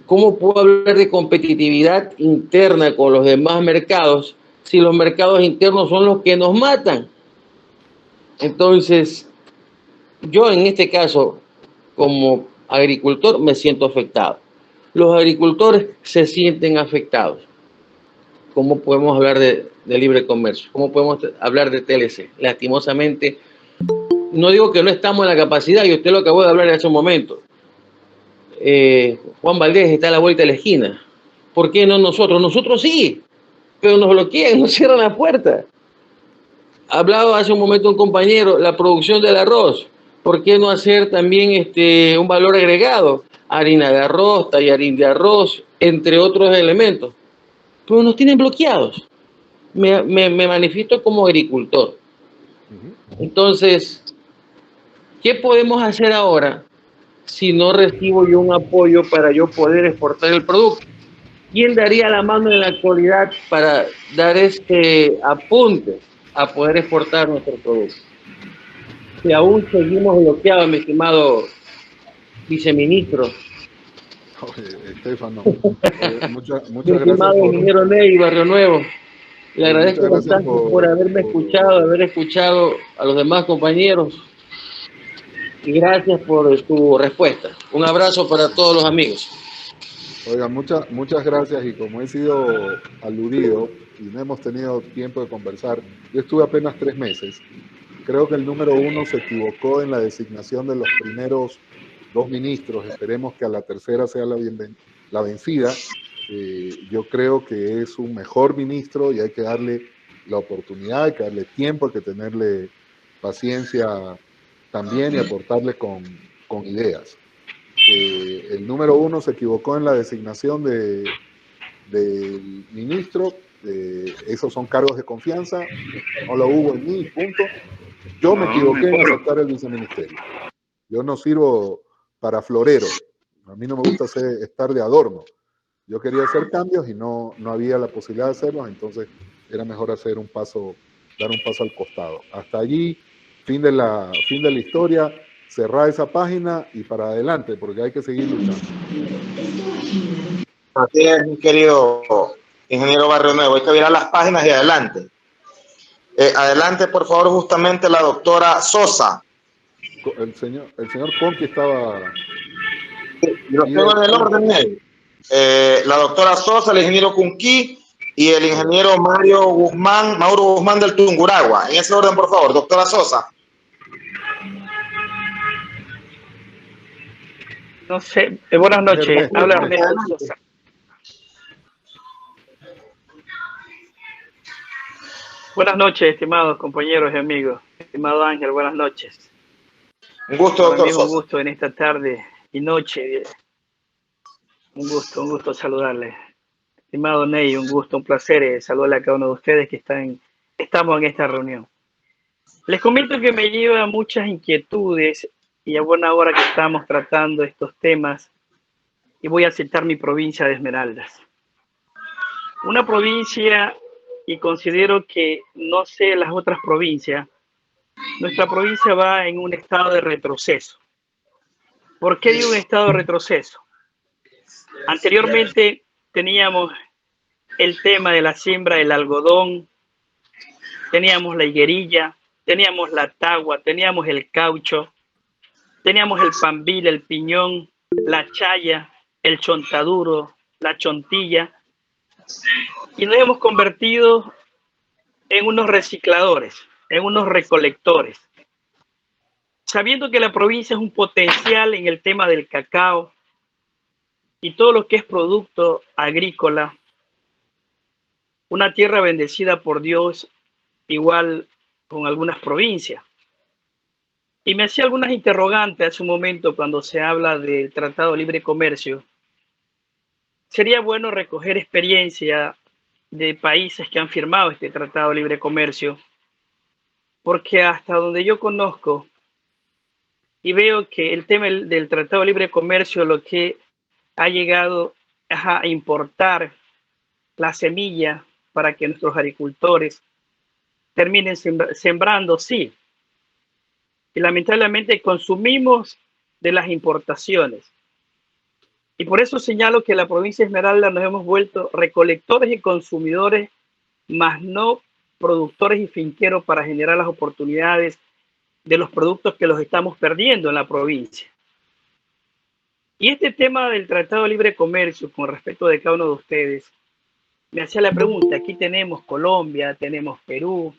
¿Cómo puedo hablar de competitividad interna con los demás mercados si los mercados internos son los que nos matan? Entonces, yo en este caso, como agricultor, me siento afectado. Los agricultores se sienten afectados. ¿Cómo podemos hablar de libre comercio? ¿Cómo podemos hablar de TLC? Lastimosamente, no digo que no estamos en la capacidad, y usted lo acabó de hablar hace un momento. Juan Valdés está a la vuelta de la esquina. ¿Por qué no nosotros? Nosotros sí, pero nos bloquean, nos cierran la puerta. Hablaba hace un momento un compañero, la producción del arroz. ¿Por qué no hacer también un valor agregado? Harina de arroz, tallarín de arroz, entre otros elementos. Pero nos tienen bloqueados. Me manifiesto como agricultor. Entonces, ¿qué podemos hacer ahora si no recibo yo un apoyo para yo poder exportar el producto? ¿Quién daría la mano en la actualidad para dar apunte a poder exportar nuestro producto? Si aún seguimos bloqueados, mi estimado viceministro. Estefano, muchas mi gracias estimado ingeniero Ney, Barrio Nuevo. Le agradezco bastante por haberme escuchado, haber escuchado a los demás compañeros. Y gracias por su respuesta. Un abrazo para todos los amigos. Oiga, muchas gracias, y como he sido aludido y no hemos tenido tiempo de conversar, yo estuve apenas 3 meses. creo que el número 1 se equivocó en la designación de los primeros 2 ministros. Esperemos que a la tercera sea la vencida. Yo creo que es un mejor ministro y hay que darle la oportunidad, hay que darle tiempo, hay que tenerle paciencia también y aportarle con ideas. El número 1 se equivocó en la designación del ministro. Esos son cargos de confianza, no lo hubo en mí, punto. Yo me equivoqué en aceptar el viceministerio. Yo no sirvo para florero, a mí no me gusta estar de adorno. Yo quería hacer cambios y no había la posibilidad de hacerlos, entonces era mejor dar un paso al costado. Hasta allí, fin de la historia, cerrar esa página y para adelante, porque hay que seguir luchando. Así es, mi querido ingeniero Barrio Nuevo, hay que virar las páginas y adelante. Adelante, por favor, justamente la doctora Sosa. El señor Conqui estaba... Lo tengo en el orden. La doctora Sosa, el ingeniero Cunquí y el ingeniero Mauro Guzmán del Tunguragua. En ese orden, por favor, doctora Sosa. No sé, buenas noches, habla Ernesto Sosa. Buenas noches, estimados compañeros y amigos. Estimado Ángel, buenas noches. Un gusto, doctor Sosa. Un gusto en esta tarde y noche. Un gusto saludarle. Estimado Ney, un gusto, un placer saludarle a cada uno de ustedes que estamos en esta reunión. Les comento que me lleva muchas inquietudes y a buena hora que estamos tratando estos temas y voy a citar mi provincia de Esmeraldas. Una provincia, y considero que no sé las otras provincias, nuestra provincia va en un estado de retroceso. ¿Por qué digo un estado de retroceso? Anteriormente teníamos el tema de la siembra del algodón, teníamos la higuerilla, teníamos la tagua, teníamos el caucho, teníamos el pambil, el piñón, la chaya, el chontaduro, la chontilla, y nos hemos convertido en unos recicladores, en unos recolectores. Sabiendo que la provincia es un potencial en el tema del cacao y todo lo que es producto agrícola, una tierra bendecida por Dios, igual con algunas provincias. Y me hacía algunas interrogantes hace un momento cuando se habla del Tratado de Libre Comercio. Sería bueno recoger experiencia de países que han firmado este Tratado de Libre Comercio, porque hasta donde yo conozco y veo que el tema del Tratado de Libre Comercio lo que ha llegado a importar la semilla para que nuestros agricultores terminen sembrando, sí. Y lamentablemente consumimos de las importaciones. Y por eso señalo que en la provincia de Esmeralda nos hemos vuelto recolectores y consumidores, más no productores y finqueros para generar las oportunidades de los productos que los estamos perdiendo en la provincia. Y este tema del Tratado de Libre Comercio, con respecto de cada uno de ustedes, me hacía la pregunta, aquí tenemos Colombia, tenemos Perú,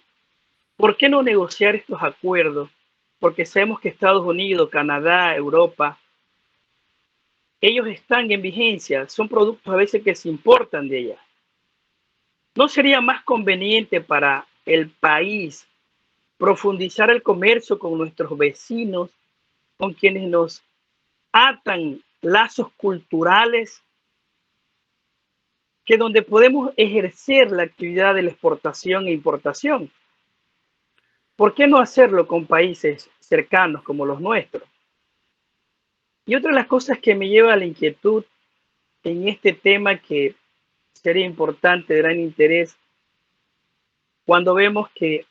¿por qué no negociar estos acuerdos? Porque sabemos que Estados Unidos, Canadá, Europa, ellos están en vigencia, son productos a veces que se importan de allá. ¿No sería más conveniente para el país profundizar el comercio con nuestros vecinos, con quienes nos atan lazos culturales, que donde podemos ejercer la actividad de la exportación e importación? ¿Por qué no hacerlo con países cercanos como los nuestros? Y otra de las cosas que me lleva a la inquietud en este tema, que sería importante, de gran interés, cuando vemos que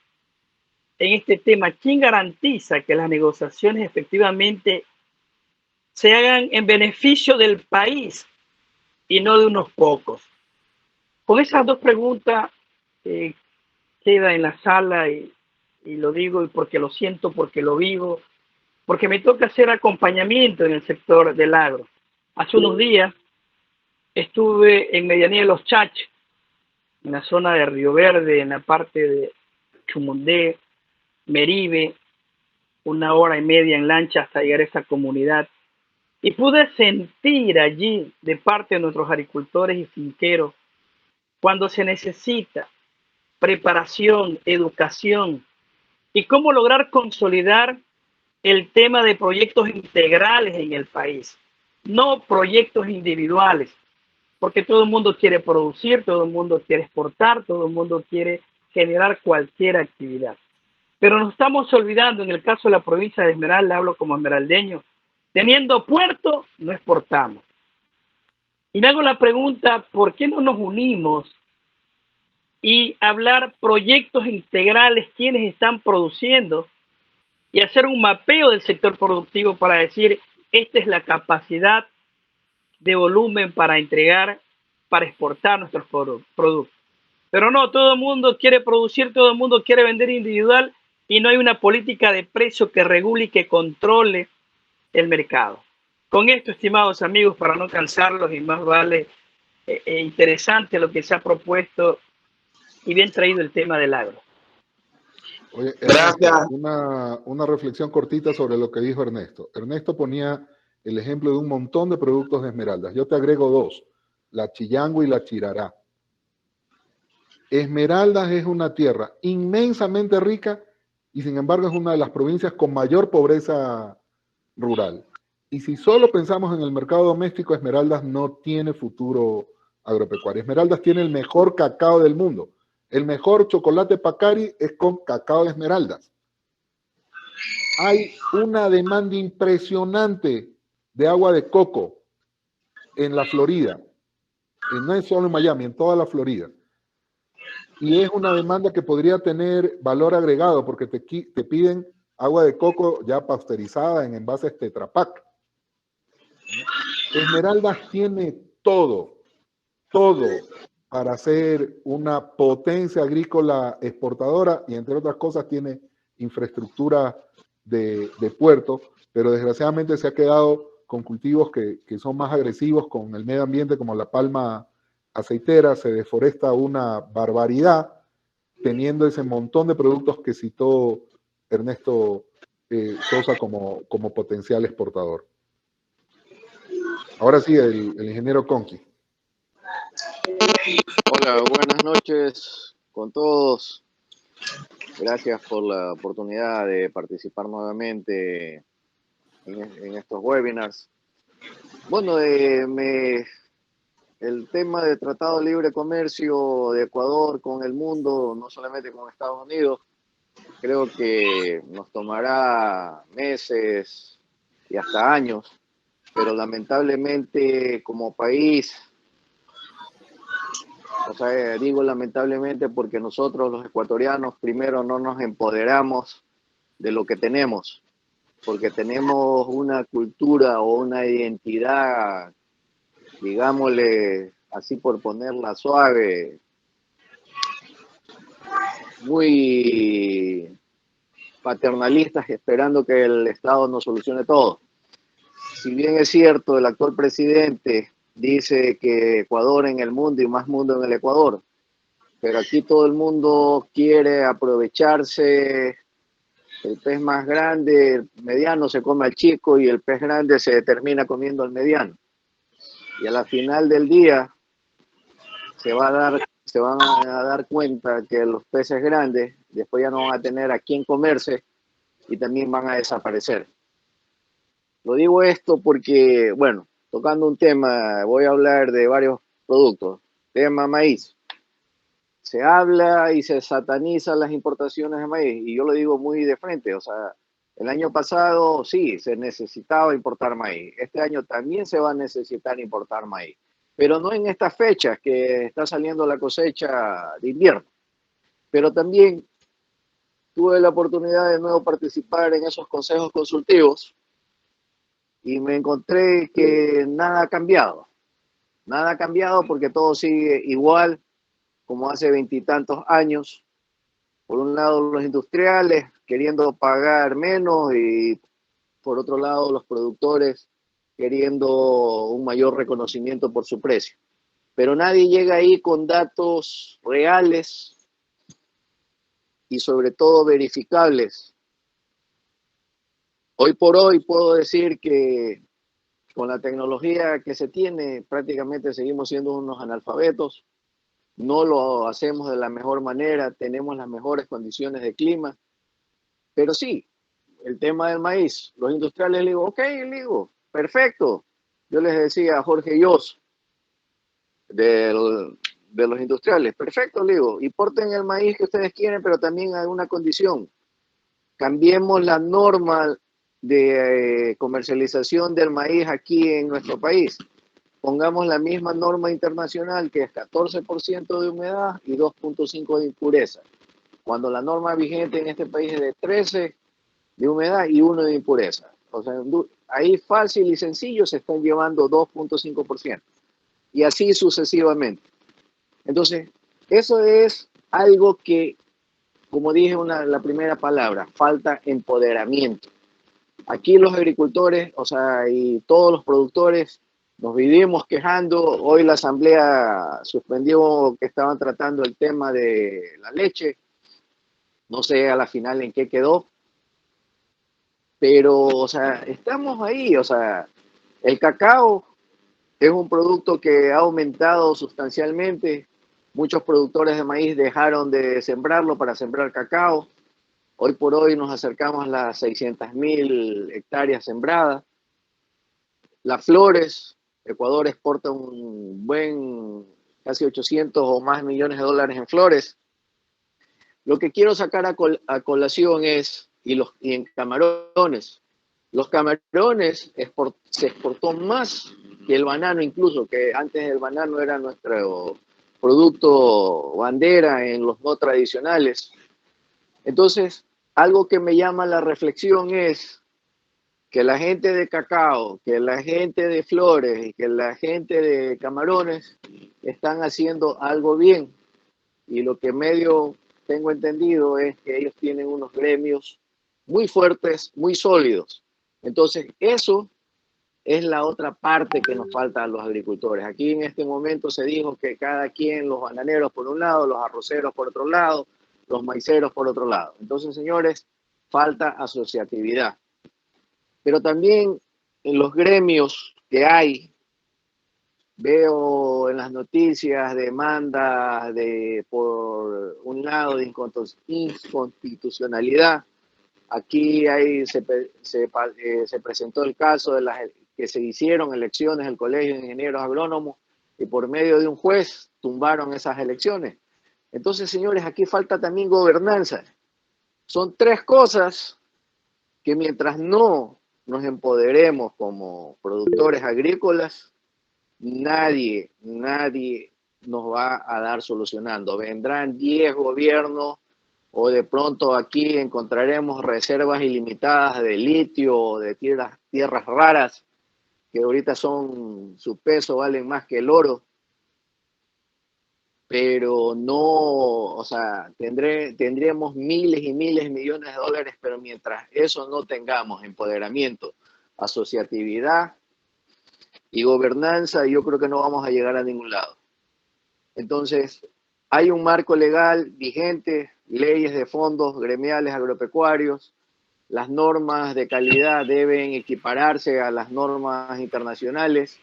en este tema, ¿quién garantiza que las negociaciones efectivamente se hagan en beneficio del país y no de unos pocos? Con esas dos preguntas queda en la sala y lo digo porque lo siento, porque lo vivo, porque me toca hacer acompañamiento en el sector del agro. Hace unos días estuve en Medianía de los Chaches, en la zona de Río Verde, en la parte de Chumundé, Meribe, 1 hora y media en lancha hasta llegar a esa comunidad. Y pude sentir allí de parte de nuestros agricultores y finqueros cuando se necesita preparación, educación y cómo lograr consolidar el tema de proyectos integrales en el país, no proyectos individuales, porque todo el mundo quiere producir, todo el mundo quiere exportar, todo el mundo quiere generar cualquier actividad. Pero nos estamos olvidando, en el caso de la provincia de Esmeralda, hablo como esmeraldeño, teniendo puerto, no exportamos. Y me hago la pregunta, ¿por qué no nos unimos y hablar proyectos integrales, quienes están produciendo, y hacer un mapeo del sector productivo para decir, esta es la capacidad de volumen para entregar, para exportar nuestros productos? Pero no, todo el mundo quiere producir, todo el mundo quiere vender individual y no hay una política de precio que regule y que controle el mercado. Con esto, estimados amigos, para no cansarlos, y más vale interesante lo que se ha propuesto y bien traído el tema del agro. Oye, Gracias. Una reflexión cortita sobre lo que dijo Ernesto. Ernesto ponía el ejemplo de un montón de productos de esmeraldas. Yo te agrego 2, la chillango y la chirará. Esmeraldas es una tierra inmensamente rica y sin embargo es una de las provincias con mayor pobreza rural. Y si solo pensamos en el mercado doméstico, Esmeraldas no tiene futuro agropecuario. Esmeraldas tiene el mejor cacao del mundo. El mejor chocolate Pacari es con cacao de Esmeraldas. Hay una demanda impresionante de agua de coco en la Florida. Y no es solo en Miami, en toda la Florida. Y es una demanda que podría tener valor agregado porque te piden agua de coco ya pasteurizada en envases Tetra Pak. Esmeraldas tiene todo para ser una potencia agrícola exportadora y entre otras cosas tiene infraestructura de puerto, pero desgraciadamente se ha quedado con cultivos que son más agresivos con el medio ambiente, como la palma aceitera. Se deforesta una barbaridad, teniendo ese montón de productos que citó Ernesto Sosa como potencial exportador. Ahora sí, el ingeniero Conqui. Hola, buenas noches con todos. Gracias por la oportunidad de participar nuevamente en estos webinars. Bueno, el tema del Tratado de Libre Comercio de Ecuador con el mundo, no solamente con Estados Unidos, creo que nos tomará meses y hasta años, pero lamentablemente como país, o sea, digo lamentablemente porque nosotros los ecuatorianos primero no nos empoderamos de lo que tenemos, porque tenemos una cultura o una identidad, digámosle así por ponerla suave, muy paternalistas, esperando que el Estado nos solucione todo. Si bien es cierto, el actual presidente dice que Ecuador en el mundo y más mundo en el Ecuador, pero aquí todo el mundo quiere aprovecharse. El pez más grande, el mediano se come al chico y el pez grande se termina comiendo al mediano. Y a la final del día se van a dar cuenta que los peces grandes después ya no van a tener a quién comerse y también van a desaparecer. Lo digo esto porque, bueno, tocando un tema, voy a hablar de varios productos. Tema maíz. Se habla y se satanizan las importaciones de maíz, y yo lo digo muy de frente. O sea, el año pasado sí, se necesitaba importar maíz. Este año también se va a necesitar importar maíz, pero no en estas fechas que está saliendo la cosecha de invierno. Pero también tuve la oportunidad de nuevo participar en esos consejos consultivos y me encontré que nada ha cambiado. Nada ha cambiado porque todo sigue igual como hace 20 y tantos años. Por un lado los industriales queriendo pagar menos y por otro lado los productores queriendo un mayor reconocimiento por su precio. Pero nadie llega ahí con datos reales y sobre todo verificables. Hoy por hoy puedo decir que con la tecnología que se tiene, prácticamente seguimos siendo unos analfabetos. No lo hacemos de la mejor manera, tenemos las mejores condiciones de clima. Pero sí, el tema del maíz, los industriales, le digo, ok, le digo, perfecto. Yo les decía a Jorge Yos, de los industriales, perfecto, le digo, importen el maíz que ustedes quieren, pero también hay una condición. Cambiemos la norma de comercialización del maíz aquí en nuestro país. Pongamos la misma norma internacional, que es 14% de humedad y 2.5 de impureza, cuando la norma vigente en este país es de 13 de humedad y 1 de impureza. O sea, ahí fácil y sencillo se están llevando 2.5%. Y así sucesivamente. Entonces, eso es algo que, como dije la primera palabra, falta empoderamiento. Aquí los agricultores, o sea, y todos los productores nos vivimos quejando. Hoy la asamblea suspendió que estaban tratando el tema de la leche. No sé a la final en qué quedó. Pero, o sea, estamos ahí. O sea, el cacao es un producto que ha aumentado sustancialmente. Muchos productores de maíz dejaron de sembrarlo para sembrar cacao. Hoy por hoy nos acercamos a las 600.000 hectáreas sembradas. Las flores, Ecuador exporta un buen, casi 800 o más millones de dólares en flores. Lo que quiero sacar a colación es, y en camarones, los camarones se exportó más que el banano, incluso, que antes el banano era nuestro producto bandera en los no tradicionales. Entonces, algo que me llama la reflexión es que la gente de cacao, que la gente de flores y que la gente de camarones están haciendo algo bien. Y lo que medio tengo entendido es que ellos tienen unos gremios muy fuertes, muy sólidos. Entonces, eso es la otra parte que nos falta a los agricultores. Aquí en este momento se dijo que cada quien, los bananeros por un lado, los arroceros por otro lado, los maiceros por otro lado. Entonces, señores, falta asociatividad. Pero también en los gremios que hay, veo en las noticias demandas por un lado de inconstitucionalidad. Aquí se presentó el caso de que se hicieron elecciones del Colegio de Ingenieros Agrónomos y por medio de un juez tumbaron esas elecciones. Entonces, señores, aquí falta también gobernanza. Son tres cosas que mientras no nos empoderemos como productores agrícolas, nadie nos va a dar solucionando. Vendrán 10 gobiernos o de pronto aquí encontraremos reservas ilimitadas de litio o de tierras raras que ahorita su peso valen más que el oro. Pero no, o sea, tendríamos miles y miles de millones de dólares, pero mientras eso no tengamos empoderamiento, asociatividad y gobernanza, yo creo que no vamos a llegar a ningún lado. Entonces, hay un marco legal vigente, leyes de fondos gremiales agropecuarios, las normas de calidad deben equipararse a las normas internacionales,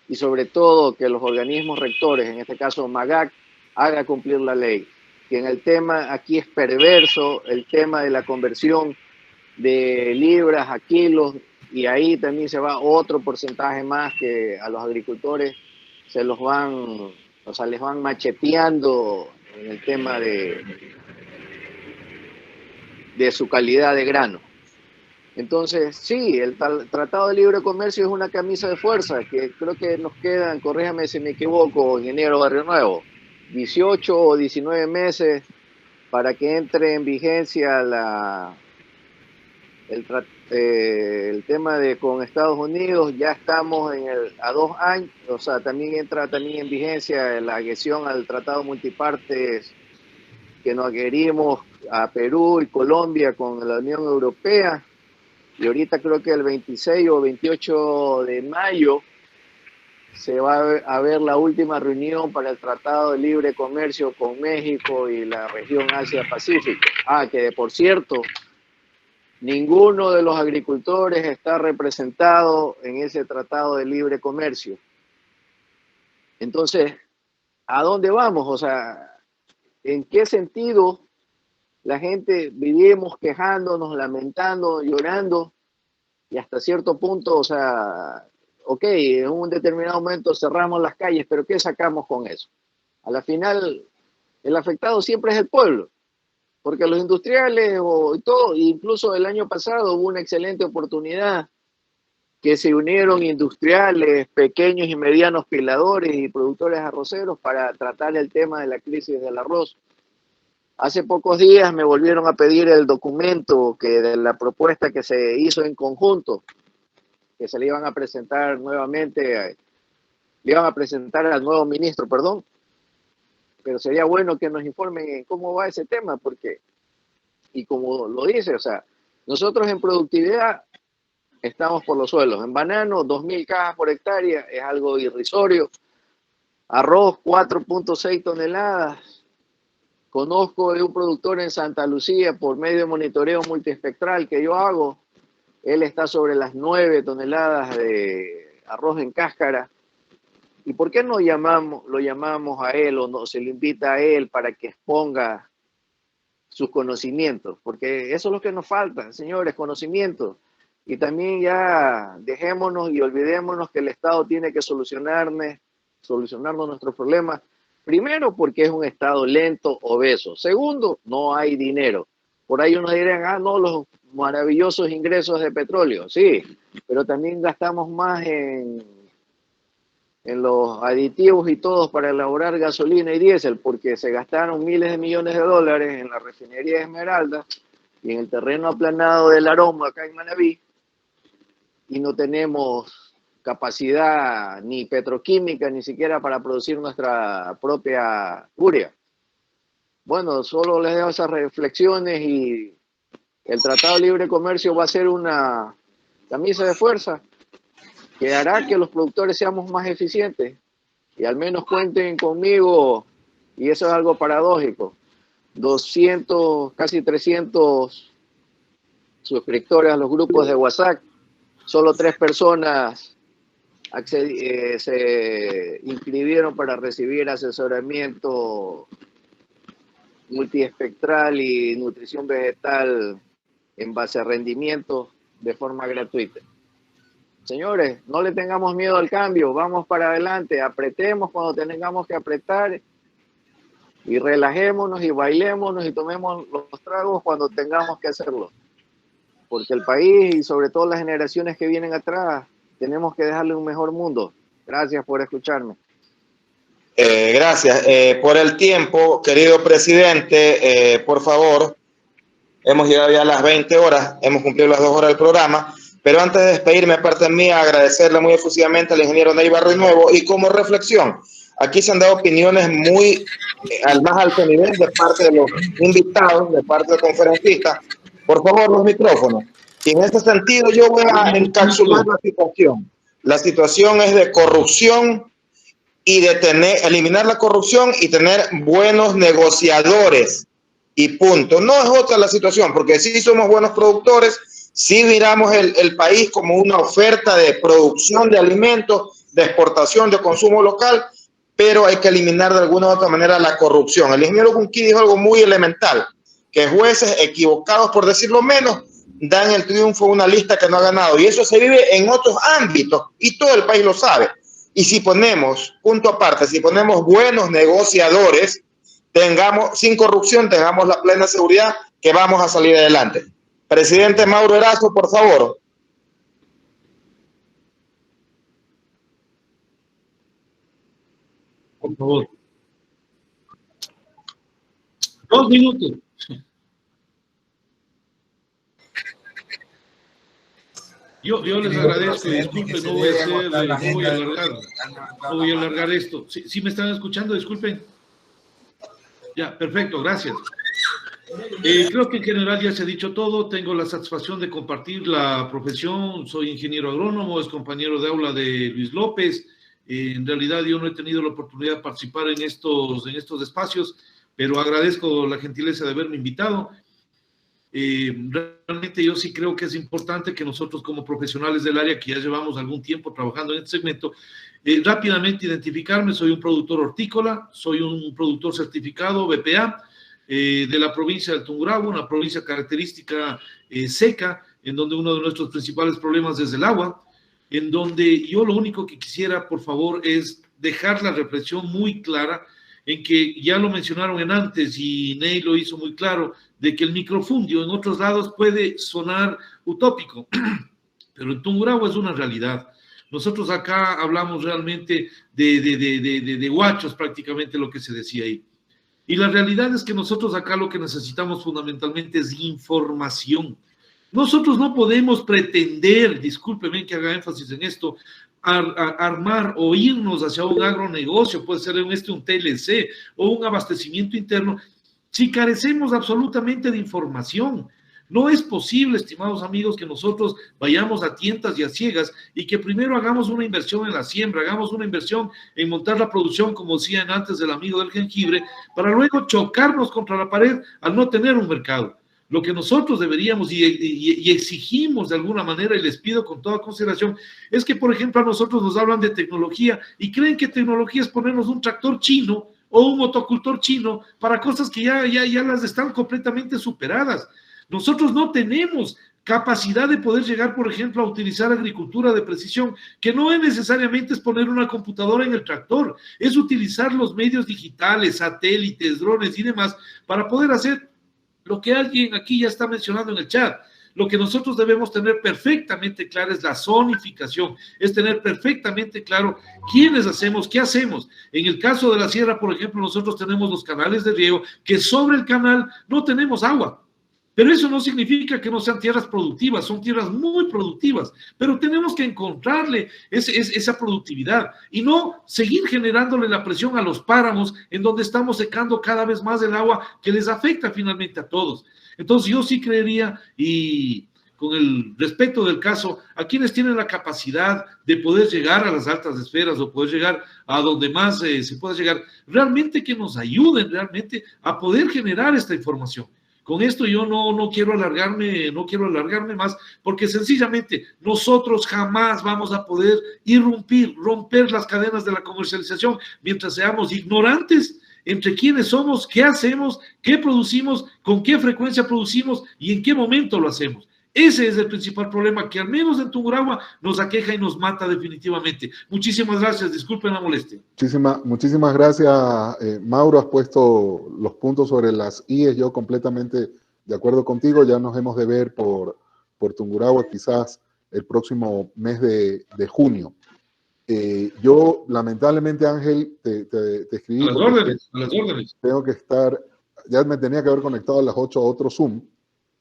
y sobre todo que los organismos rectores, en este caso MAGAC, haga cumplir la ley. Que en el tema aquí es perverso, el tema de la conversión de libras a kilos, y ahí también se va otro porcentaje más que a los agricultores les van macheteando en el tema de su calidad de grano. Entonces, sí, el Tratado de Libre Comercio es una camisa de fuerza, que creo que nos quedan, corríjame si me equivoco, ingeniero Barrio Nuevo, 18 o 19 meses para que entre en vigencia el tema con Estados Unidos. Ya estamos a 2 años, o sea, también entra en vigencia la adhesión al Tratado Multipartes que nos adherimos a Perú y Colombia con la Unión Europea. Y ahorita creo que el 26 o 28 de mayo se va a ver la última reunión para el Tratado de Libre Comercio con México y la región Asia-Pacífico. Que por cierto, ninguno de los agricultores está representado en ese Tratado de Libre Comercio. Entonces, ¿a dónde vamos? O sea, ¿en qué sentido la gente vivimos quejándonos, lamentando, llorando? Y hasta cierto punto, o sea, ok, en un determinado momento cerramos las calles, pero ¿qué sacamos con eso? A la final, el afectado siempre es el pueblo, porque los industriales o todo, incluso el año pasado hubo una excelente oportunidad que se unieron industriales, pequeños y medianos piladores y productores arroceros para tratar el tema de la crisis del arroz. Hace pocos días me volvieron a pedir el documento de la propuesta que se hizo en conjunto, que se le iban a presentar nuevamente, le iban a presentar al nuevo ministro, perdón, pero sería bueno que nos informen en cómo va ese tema, porque, y como lo dice, o sea, nosotros en productividad estamos por los suelos. En banano, 2.000 cajas por hectárea, es algo irrisorio. Arroz, 4.6 toneladas. Conozco de un productor en Santa Lucía, por medio de monitoreo multiespectral que yo hago, él está sobre las 9 toneladas de arroz en cáscara. ¿Y por qué no lo llamamos a él o no, se le invita a él para que exponga sus conocimientos? Porque eso es lo que nos falta, señores, conocimientos. Y también ya dejémonos y olvidémonos que el Estado tiene que solucionarnos nuestros problemas. Primero, porque es un Estado lento, obeso. Segundo, no hay dinero. Por ahí unos dirán, no, los maravillosos ingresos de petróleo. Sí, pero también gastamos más en los aditivos y todos para elaborar gasolina y diésel, porque se gastaron miles de millones de dólares en la refinería de Esmeralda y en el terreno aplanado del Aroma, acá en Manabí, y no tenemos capacidad ni petroquímica, ni siquiera para producir nuestra propia urea. Bueno, solo les dejo esas reflexiones y el Tratado de Libre Comercio va a ser una camisa de fuerza que hará que los productores seamos más eficientes y al menos cuenten conmigo, y eso es algo paradójico, 200, casi 300 suscriptores a los grupos de WhatsApp, solo 3 personas se inscribieron para recibir asesoramiento multiespectral y nutrición vegetal en base a rendimiento de forma gratuita. Señores, no le tengamos miedo al cambio, vamos para adelante, apretemos cuando tengamos que apretar y relajémonos y bailémonos y tomemos los tragos cuando tengamos que hacerlo. Porque el país y sobre todo las generaciones que vienen atrás tenemos que dejarle un mejor mundo. Gracias por escucharme. Gracias por el tiempo, querido presidente. Por favor, hemos llegado ya a las 20 horas, hemos cumplido las 2 horas del programa, pero antes de despedirme, aparte de mí, agradecerle muy efusivamente al ingeniero Ney Barrio Nuevo y como reflexión, aquí se han dado opiniones muy al más alto nivel de parte de los invitados, de parte de conferencistas. Por favor, los micrófonos. Y en este sentido yo voy a encapsular la situación. La situación es de corrupción y de eliminar la corrupción y tener buenos negociadores y punto. No es otra la situación, porque sí somos buenos productores, sí miramos el país como una oferta de producción de alimentos, de exportación, de consumo local, pero hay que eliminar de alguna u otra manera la corrupción. El ingeniero Kunki dijo algo muy elemental, que jueces equivocados, por decirlo menos, dan el triunfo a una lista que no ha ganado. Y eso se vive en otros ámbitos y todo el país lo sabe. Y si ponemos, punto aparte, si ponemos buenos negociadores, sin corrupción, tengamos la plena seguridad que vamos a salir adelante. Presidente Mauro Erazo, por favor. Por favor. 2 minutos. Yo les agradezco y disculpen, no voy a alargar esto. ¿Sí me están escuchando? Disculpen. Ya, perfecto, gracias. Creo que en general ya se ha dicho todo. Tengo la satisfacción de compartir la profesión. Soy ingeniero agrónomo, es compañero de aula de Luis López. En realidad yo no he tenido la oportunidad de participar en estos espacios, pero agradezco la gentileza de haberme invitado. Realmente yo sí creo que es importante que nosotros como profesionales del área, que ya llevamos algún tiempo trabajando en este segmento, rápidamente identificarme. Soy un productor hortícola, soy un productor certificado BPA de la provincia del Tungurahua, una provincia característica seca, en donde uno de nuestros principales problemas es el agua, en donde yo lo único que quisiera, por favor, es dejar la reflexión muy clara en que ya lo mencionaron en antes y Ney lo hizo muy claro, de que el microfundio en otros lados puede sonar utópico, pero en Tungurahua es una realidad. Nosotros acá hablamos realmente de guachos, prácticamente lo que se decía ahí. Y la realidad es que nosotros acá lo que necesitamos fundamentalmente es información. Nosotros no podemos pretender, discúlpeme que haga énfasis en esto, armar o irnos hacia un agronegocio, puede ser un TLC o un abastecimiento interno, si carecemos absolutamente de información. No es posible, estimados amigos, que nosotros vayamos a tientas y a ciegas y que primero hagamos una inversión en la siembra, hagamos una inversión en montar la producción, como decían antes el amigo del jengibre, para luego chocarnos contra la pared al no tener un mercado. Lo que nosotros deberíamos y exigimos de alguna manera, y les pido con toda consideración, es que, por ejemplo, a nosotros nos hablan de tecnología y creen que tecnología es ponernos un tractor chino o un motocultor chino para cosas que ya las están completamente superadas. Nosotros no tenemos capacidad de poder llegar, por ejemplo, a utilizar agricultura de precisión, que no es necesariamente es poner una computadora en el tractor, es utilizar los medios digitales, satélites, drones y demás para poder hacer lo que alguien aquí ya está mencionando en el chat. Lo que nosotros debemos tener perfectamente claro es la zonificación, es tener perfectamente claro quiénes hacemos, qué hacemos. En el caso de la sierra, por ejemplo, nosotros tenemos los canales de riego, que sobre el canal no tenemos agua. Pero eso no significa que no sean tierras productivas, son tierras muy productivas, pero tenemos que encontrarle esa productividad y no seguir generándole la presión a los páramos en donde estamos secando cada vez más el agua que les afecta finalmente a todos. Entonces yo sí creería, y con el respeto del caso, a quienes tienen la capacidad de poder llegar a las altas esferas o poder llegar a donde más se pueda llegar, realmente que nos ayuden realmente a poder generar esta información. Con esto yo no quiero alargarme más, porque sencillamente nosotros jamás vamos a poder romper las cadenas de la comercialización mientras seamos ignorantes entre quiénes somos, qué hacemos, qué producimos, con qué frecuencia producimos y en qué momento lo hacemos. Ese es el principal problema que al menos en Tungurahua nos aqueja y nos mata definitivamente. Muchísimas gracias, disculpen la molestia. Muchísimas gracias, Mauro, has puesto los puntos sobre las IES, yo completamente de acuerdo contigo, ya nos hemos de ver por Tungurahua quizás el próximo mes de junio. Yo lamentablemente, Ángel, te escribí. A las órdenes. Tengo que estar, ya me tenía que haber conectado a las 8 a otro Zoom,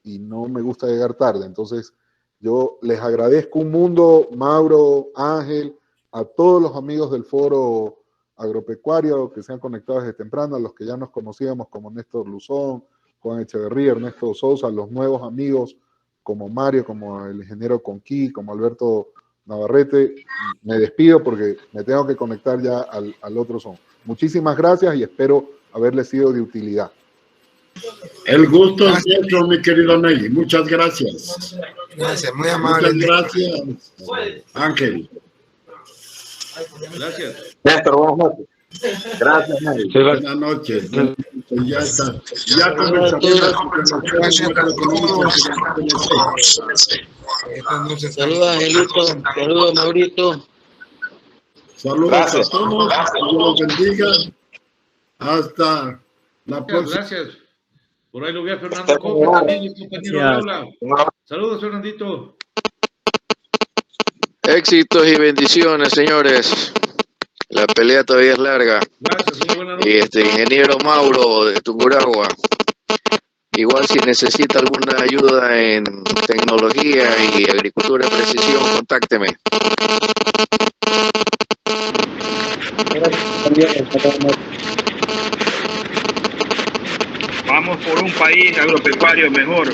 y no me gusta llegar tarde. Entonces, yo les agradezco un mundo, Mauro, Ángel, a todos los amigos del Foro Agropecuario que se han conectado desde temprano, a los que ya nos conocíamos como Néstor Luzón, Juan Echeverría, Ernesto Sousa, los nuevos amigos como Mario, como el ingeniero Conquí, como Alberto Navarrete. Me despido porque me tengo que conectar ya al otro Zoom. Muchísimas gracias y espero haberles sido de utilidad. El gusto es nuestro, mi querido Ney. Muchas gracias. Gracias, muy amable. Muchas gracias, Ángel. Gracias. Néstor, buenas noches. Gracias, Ney. Buenas noches. Ya está. Ya comenzamos. Saludos, Angelito. Saludos, Maurito. Saludos a todos. Dios los bendiga. Hasta la próxima. Gracias. Por ahí lo veo a Fernando Copa también, mi compañero habla. Saludos, Fernandito. Éxitos y bendiciones, señores. La pelea todavía es larga. Gracias, señor. Buenas noches. Y ingeniero Mauro de Tungurahua. Igual si necesita alguna ayuda en tecnología y agricultura de precisión, contácteme. Vamos por un país agropecuario mejor.